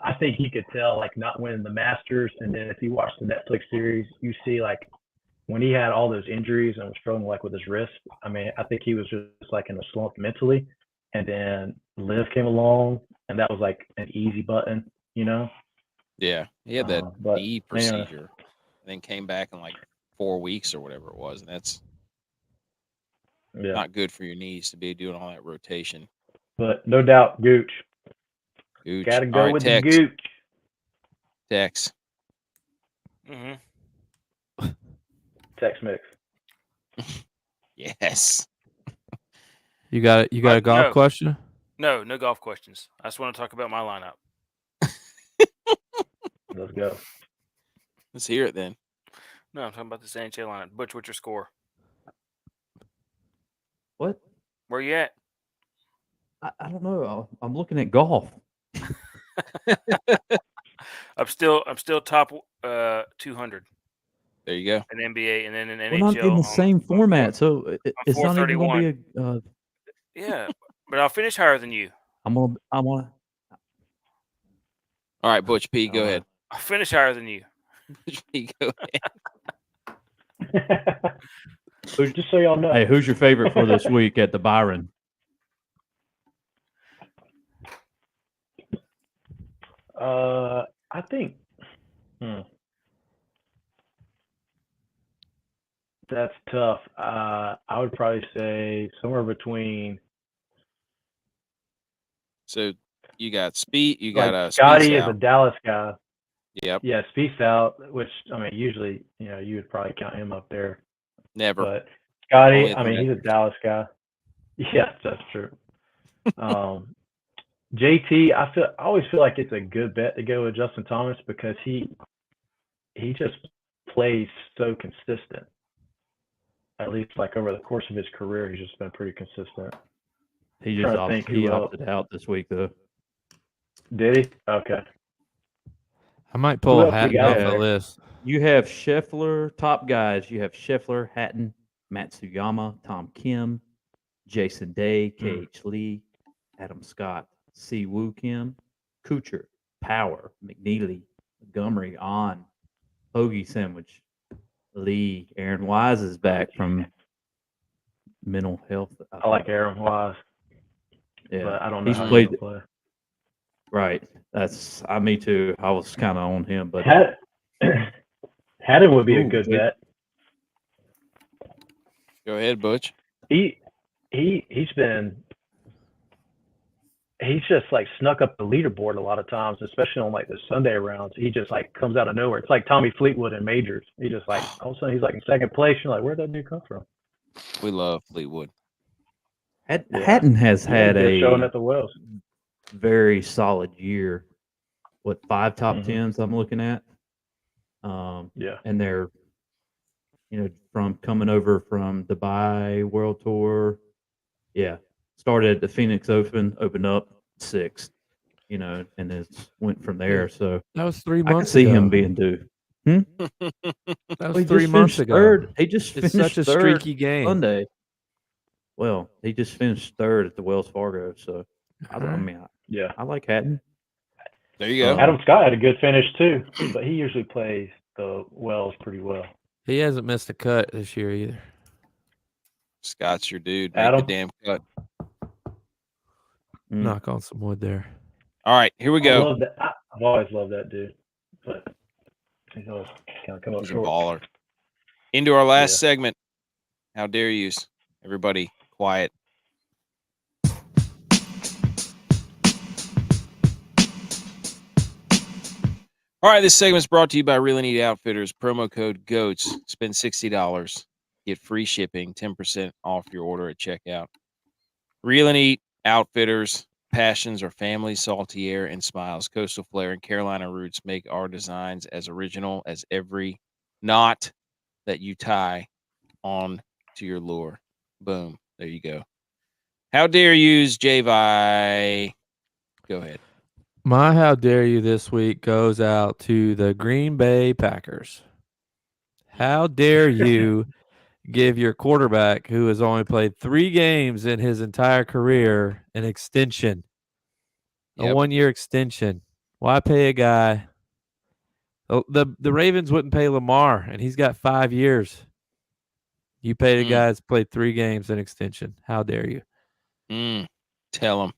I think he could tell like not winning the Masters, and then if you watch the Netflix series, you see like when he had all those injuries and was struggling like with his wrist. I mean, I think he was just like in a slump mentally, and then Liv came along, and that was like an easy button, you know. Yeah. He had that But knee anyway, procedure, and then came back in like 4 weeks or whatever it was, and that's yeah. not good for your knees to be doing all that rotation. But no doubt, Gooch. Gooch. Got to All go right, with Tex. the Gooch. Tex. Tex Mix. Yes. You got a golf No. question? No golf questions. I just want to talk about my lineup. Let's go. Let's hear it then. No, I'm talking about the NHL lineup. Butch, what's your score? What? Where you at? I don't know. I'm looking at golf. I'm still top 200 There you go. in NBA and then in NHL. We're not in the same format, so it's not even 431. going to be a. Yeah, but I'll finish higher than you. I'm gonna. All right, Butch P, go ahead. I'll finish higher than you. Butch P, go Just so y'all know. Hey, who's your favorite for this week at the Byron? I think that's tough. I would probably say somewhere between. So you got Speed. You Like got Scotty is Speed a Dallas guy. Yep. Yeah, Speed out, which I mean, usually you would probably count him up there. Never. But Scotty, Only I mean, three. he's a Dallas guy. Yes, that's true. JT, I always feel like it's a good bet to go with Justin Thomas because he just plays so consistent. At least like over the course of his career, he's just been pretty consistent. He just Trying to think he who else. opted out this week though. Did he? Okay. I might pull Who a else we Hatton got off the there? list. You have Scheffler, top guys. You have Scheffler, Hatton, Matsuyama, Tom Kim, Jason Day, KH Lee, Adam Scott, Si Woo Kim, Kuchar, Power, McNeely, Montgomery, On, Hoagie Sandwich, Lee, Aaron Wise is back from mental health. I like Aaron Wise, Yeah, but I don't know he's how he's played gonna play. right. That's me too. I was kind of on him, but Haddon would be a Ooh, good Jake. bet. Go ahead, Butch. He's just like snuck up the leaderboard a lot of times, especially on like the Sunday rounds. He just like comes out of nowhere. It's like Tommy Fleetwood in majors. He just like all of a sudden he's like in second place. You're like, where'd that dude come from? We love Fleetwood. Hatton has He had had a good showing a at the Wells. very solid year. What 5 top Mhm. 10s I'm looking at? Yeah. And they're from coming over from Dubai World Tour. Yeah, started at the Phoenix Open, opened up 6th. And it's went from there. So That was 3 I can months see ago. him being due. That Well, was he 3 just months finished ago. third. He just It's finished such a third streaky game. Sunday. Well, he just finished third at the Wells Fargo. So I Alright. mean, Yeah. I like Hatton. There you go. Adam Scott had a good finish too, but he usually plays the Wells pretty well. He hasn't missed a cut this year either. Scott's your dude. Make Adam? the damn cut. Mm. Knock on some wood there. All right, here we I go. love that. I've always loved that dude, but he's always kind of come up He's a short. baller. Into our last Yeah. segment. How dare you? Everybody, quiet. All right, this segment's brought to you by Really Neat Outfitters. Promo code GOATS. Spend $60. Get free shipping, 10% off your order at checkout. Really Neat Outfitters. Passions are family, salty air, and smiles. Coastal flair and Carolina roots make our designs as original as every knot that you tie on to your lure. Boom. There you go. How dare you, J-Vi? Go ahead. My how dare you this week goes out to the Green Bay Packers. How dare you give your quarterback, who has only played 3 games in his entire career, an extension, a Yep. 1-year extension? Why pay a guy? The Ravens wouldn't pay Lamar, and he's got 5 years. You paid a guy that's played 3 games an extension. How dare you? Tell him.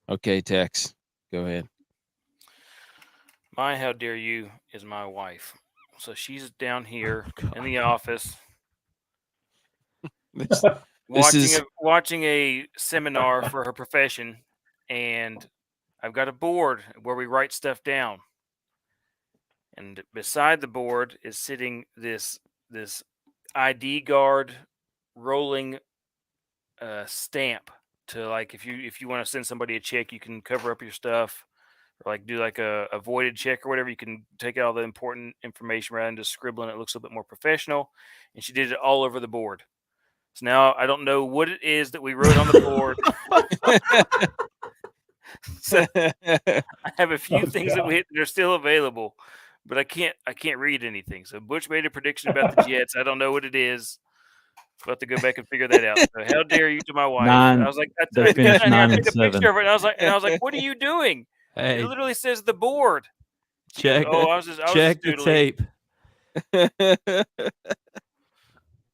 Okay, Tex. Go ahead. My how dare you is my wife. So she's down here in the office This is watching a seminar for her profession, and I've got a board where we write stuff down. And beside the board is sitting this ID guard rolling stamp to, like, if you want to send somebody a check, you can cover up your stuff, or like do like a voided check or whatever. You can take out all the important information rather than just scribbling. It looks a little bit more professional. And she did it all over the board. So now I don't know what it is that we wrote on the board. So I have a few things that are still available, but I can't read anything. So Butch made a prediction about the Jets. I don't know what it is. We'll have to go back and figure that out. So how dare you to my wife? I was like, I took a picture of it, and I was like, what are you doing? Hey, It literally says the board. check, Oh, I was just check the doodling. tape.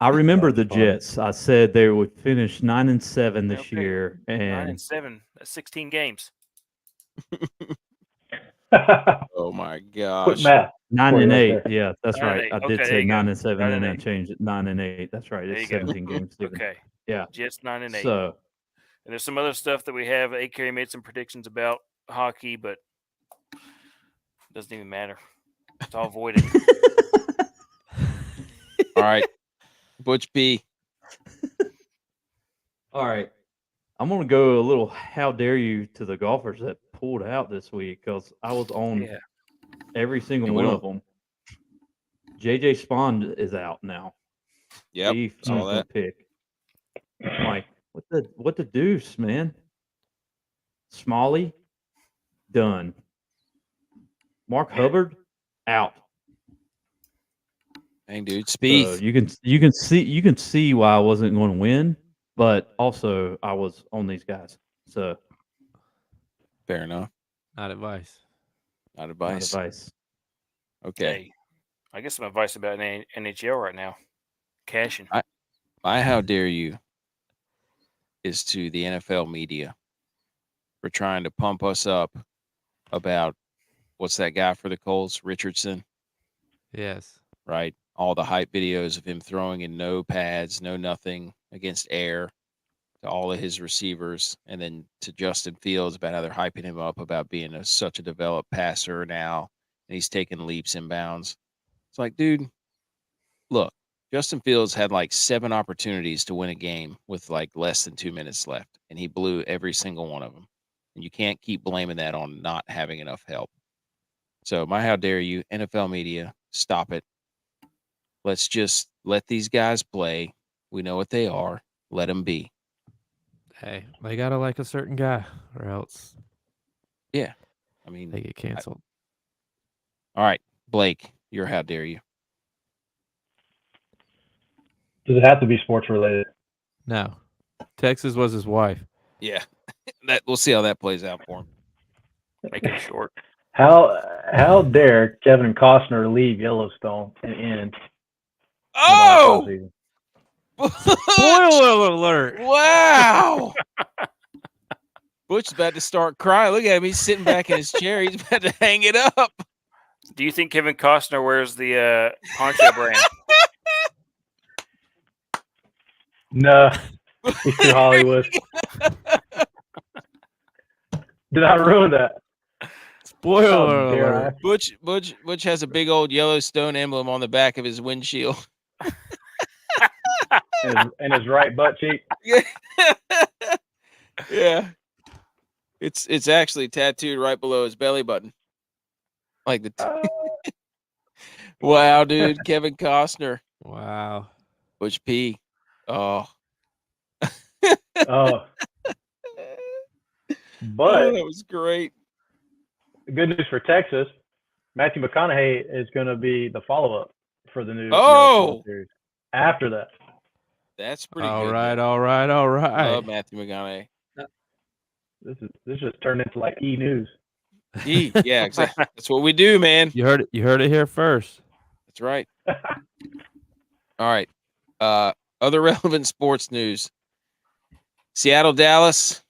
I remember the Jets. I said they would finish 9-7 this Okay. year, 9-7. That's 16 games. Oh my Quick gosh. math. 9-8. there. Yeah, that's 9 and right. 8. I Okay, did there say you go. 9-7, 9 and and then I 8. changed it 9-8. That's right. There It's you go. 17 games. Stephen. Okay. Yeah. Jets 9-8. So And there's some other stuff that we have. A.K. made some predictions about hockey, but it doesn't even matter. It's all voided. All right. Butch P. all right, I'm gonna go a little. How dare you to the golfers that pulled out this week? Because I was on Yeah. every single Yeah, we one don't- of them. JJ Spawn is out now. Yep. Beef, saw I'm gonna that. pick. I'm like, what the deuce, man? Smalley, done. Mark Hubbard, out. Dang, dude. So Spieth. you can see why I wasn't going to win, but also I was on these guys. So Fair enough. Not advice. Not Not advice. advice. Okay. Hey, I guess some advice about NHL right now. Cashing. My how dare you is to the NFL media for trying to pump us up about what's that guy for the Colts, Richardson, Yes. right? All the hype videos of him throwing in no pads, no nothing against air to all of his receivers, and then to Justin Fields about how they're hyping him up about being such a developed passer now, and he's taking leaps and bounds. It's like, dude, look, Justin Fields had like 7 opportunities to win a game with like less than 2 minutes left, and he blew every single one of them. And you can't keep blaming that on not having enough help. So, my how dare you, NFL media, stop it. Let's just let these guys play. We know what they are. Let them be. Hey, they gotta like a certain guy, or else Yeah. I mean, they get canceled. all right, Blake, your how dare you. Does it have to be sports related? No, Texas was his wife. Yeah. That we'll see how that plays out for him. Make it short. How dare Kevin Costner leave Yellowstone and end the Oh! season? Spoiler alert! Wow. Butch is about to start crying. Look at him. He's sitting back in his chair. He's about to hang it up. Do you think Kevin Costner wears the poncho brand? No, he's too Hollywood. Did I ruin that? Spoiler How dare alert! Butch has a big old Yellowstone emblem on the back of his windshield. And his right butt cheek. Yeah. It's actually tattooed right below his belly button. Like the wow, dude, Kevin Costner, Wow. Butch P. Oh. Oh, Oh, but that was great. good news for Texas. Matthew McConaughey is going to be the follow-up for the new Oh! Yellowstone series. After that, That's pretty All good. right, man. all right, all right. Love Matthew McConaughey. this just turned into like E! News. Yeah, exactly. That's what we do, man. You heard it. You heard it here first. That's right. All right. Other relevant sports news. Seattle, Dallas.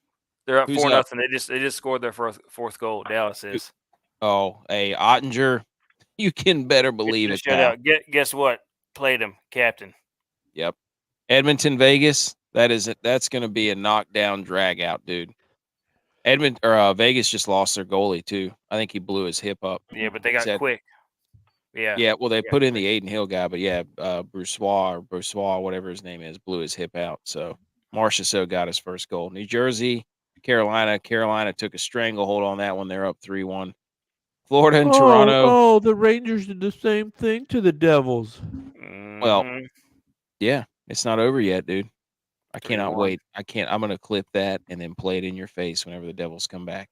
They're up Who's 4-0. up? They just scored their fourth goal. Dallas is. Oh, hey, Ottinger. You can better believe it. Pal. Shutout. Guess what? Played him, captain. Yep. Edmonton, Vegas. That's going to be a knockdown drag out, dude. Vegas just lost their goalie too. I think he blew his hip up. Yeah, but they got quick. Yeah. Yeah, well, they got put in quick. the Aiden Hill guy, but yeah, Broussard, whatever his name is, blew his hip out. So Marchessault got his first goal. New Jersey, Carolina. Carolina took a stranglehold on that one. They're up 3-1. Florida and Toronto. Oh, the Rangers did the same thing to the Devils. Well, Mhm. yeah, it's not over yet, dude. I cannot 3-1. wait. I'm going to clip that and then play it in your face whenever the Devils come back.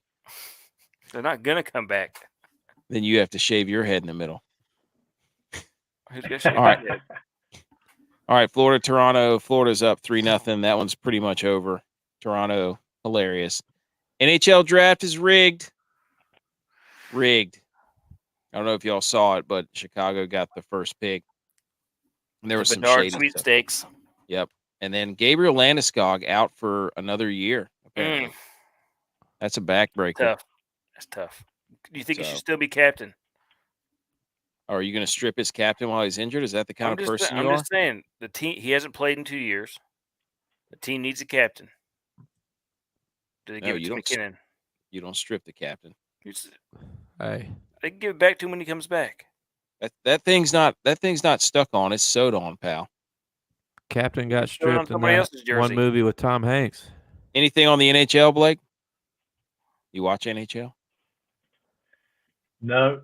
They're not gonna come back. Then you have to shave your head in the middle. Who's gonna shake All right. my head? All right, Florida, Toronto. Florida's up 3-0. That one's pretty much over. Toronto, hilarious. NHL draft is rigged. Rigged. I don't know if y'all saw it, but Chicago got the first pick. And there was some Bedard shady stuff. sweepstakes. Yep. And then Gabriel Landeskog out for another year, apparently. That's a backbreaker. Tough. That's tough. Do you think he So- should still be captain? Are you going to strip his captain while he's injured? Is that the kind of person you I'm are? just saying the team. He hasn't played in 2 years. The team needs a captain. Do they No, give it you to don't. McKinnon? You don't strip the captain. Hey, They can give it back to him when he comes back. That thing's not stuck on. It's sewed on, pal. Captain got Just throw it on stripped in somebody that else's jersey. one movie with Tom Hanks. Anything on the NHL, Blake? You watch NHL? No,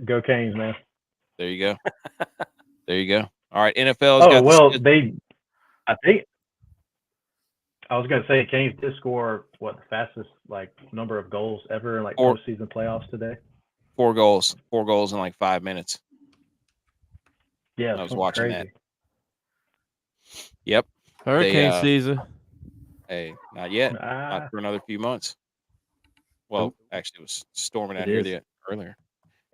go Canes, man. There you go. There you go. All right, NFL's Oh got well, the I think I was gonna say Canes did score the fastest number of goals ever in Four. postseason playoffs today. 4 goals in like 5 minutes. Yeah, I was something watching crazy. Yep. Hurricane They, season. Hey, not yet. Ah, Not for another few months. Well, actually, it was storming out It here is. earlier.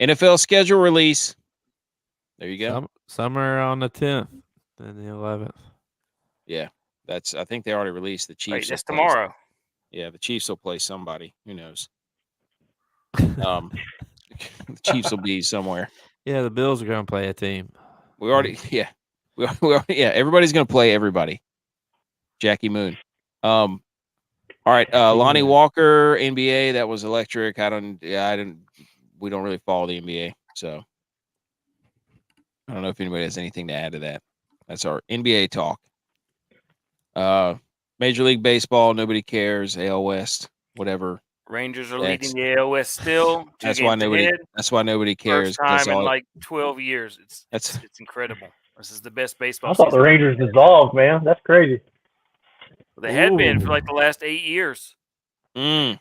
NFL schedule release. There you go. Summer on the 10th and the 11th. Yeah, I think they already released the Chiefs. Wait, that's will play- tomorrow. Yeah, the Chiefs will play somebody. Who knows? The Chiefs will be somewhere. Yeah, the Bills are going to play a team. We already, everybody's going to play everybody. Jackie Moon. All right, Lonnie Walker, NBA. That was electric. We don't really follow the NBA, so I don't know if anybody has anything to add to that. That's our NBA talk. Major League Baseball, nobody cares. AL West, whatever. Rangers are Next. leading the AL West still. That's why nobody cares. First time That's in all. like 12 years. That's- It's incredible. This is the best baseball I thought the season. Rangers dissolved, man. That's crazy. They had been for Ooh. like the last 8 years. Last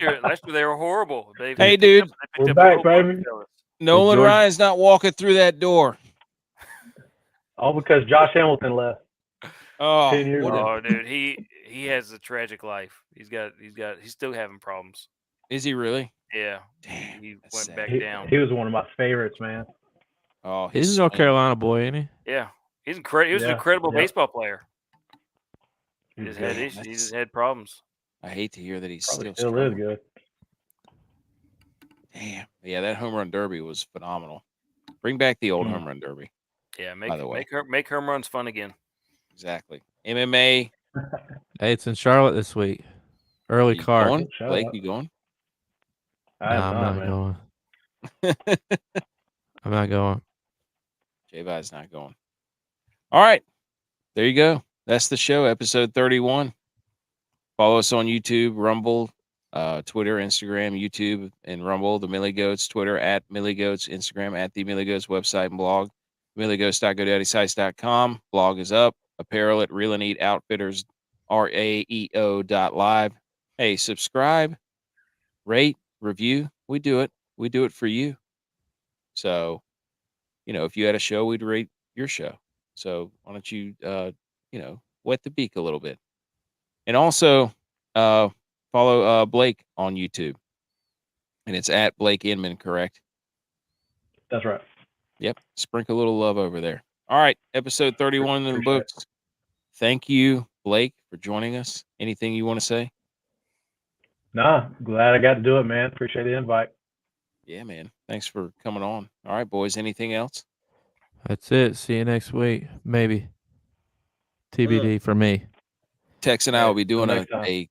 year they were horrible. Hey, dude. We're back, baby. Nolan George- Ryan's not walking through that door. All because Josh Hamilton left. Oh, 10 years what ago. Oh, dude, he has a tragic life. He's still having problems. is he really? Yeah, Damn, he that's went sad. back He, down. he was one of my favorites, man. Oh, He's a North Carolina boy, ain't he? Yeah, he's incredible. He was an Yeah, incredible yeah. baseball player. He He's just had good. issues. He just had problems. I hate to hear that he's Probably still still is struggling. good. Damn. Yeah, that home run derby was phenomenal. Bring back the old home run derby. Yeah, By the way. make home runs fun again. Exactly. MMA. Hey, it's in Charlotte this week. Early You card. going? Shut Blake, up. you going? I have I'm not, not man. going. I'm not going. J-Vi's not going. All right. There you go. That's the show, episode 31. Follow us on YouTube, Rumble, Twitter, Instagram, YouTube, and Rumble. The Millie Goats, Twitter at Millie Goats, Instagram at the Millie Goats website and blog. MillieGoats.GoDaddySites.com. Blog is up. Apparel at Real and Eat Outfitters, RAEO.live. Hey, subscribe, rate, review. We do it. We do it for you. So, if you had a show, we'd rate your show. So why don't you, wet the beak a little bit. And also follow Blake on YouTube. And it's at Blake Inman, correct? That's right. Yep. Sprinkle a little love over there. All right. Episode 31 in the Appreciate it. books. Thank you, Blake, for joining us. Anything you want to say? Nah, glad I got to do it, man. Appreciate the invite. Yeah, man. Thanks for coming on. All right, boys. Anything else? That's it. See you next week. Maybe. TBD for me. Tex and I Right. will be doing Till next time.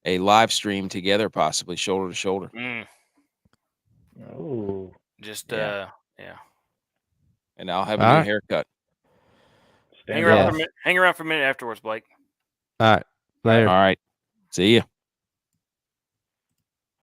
a live stream together, possibly shoulder to shoulder. Oh, Just Yeah. yeah. And I'll have a All new right. haircut. stand Hang around up. for a minute. Hang around for a minute afterwards, Blake. All right. Later. All right. See ya.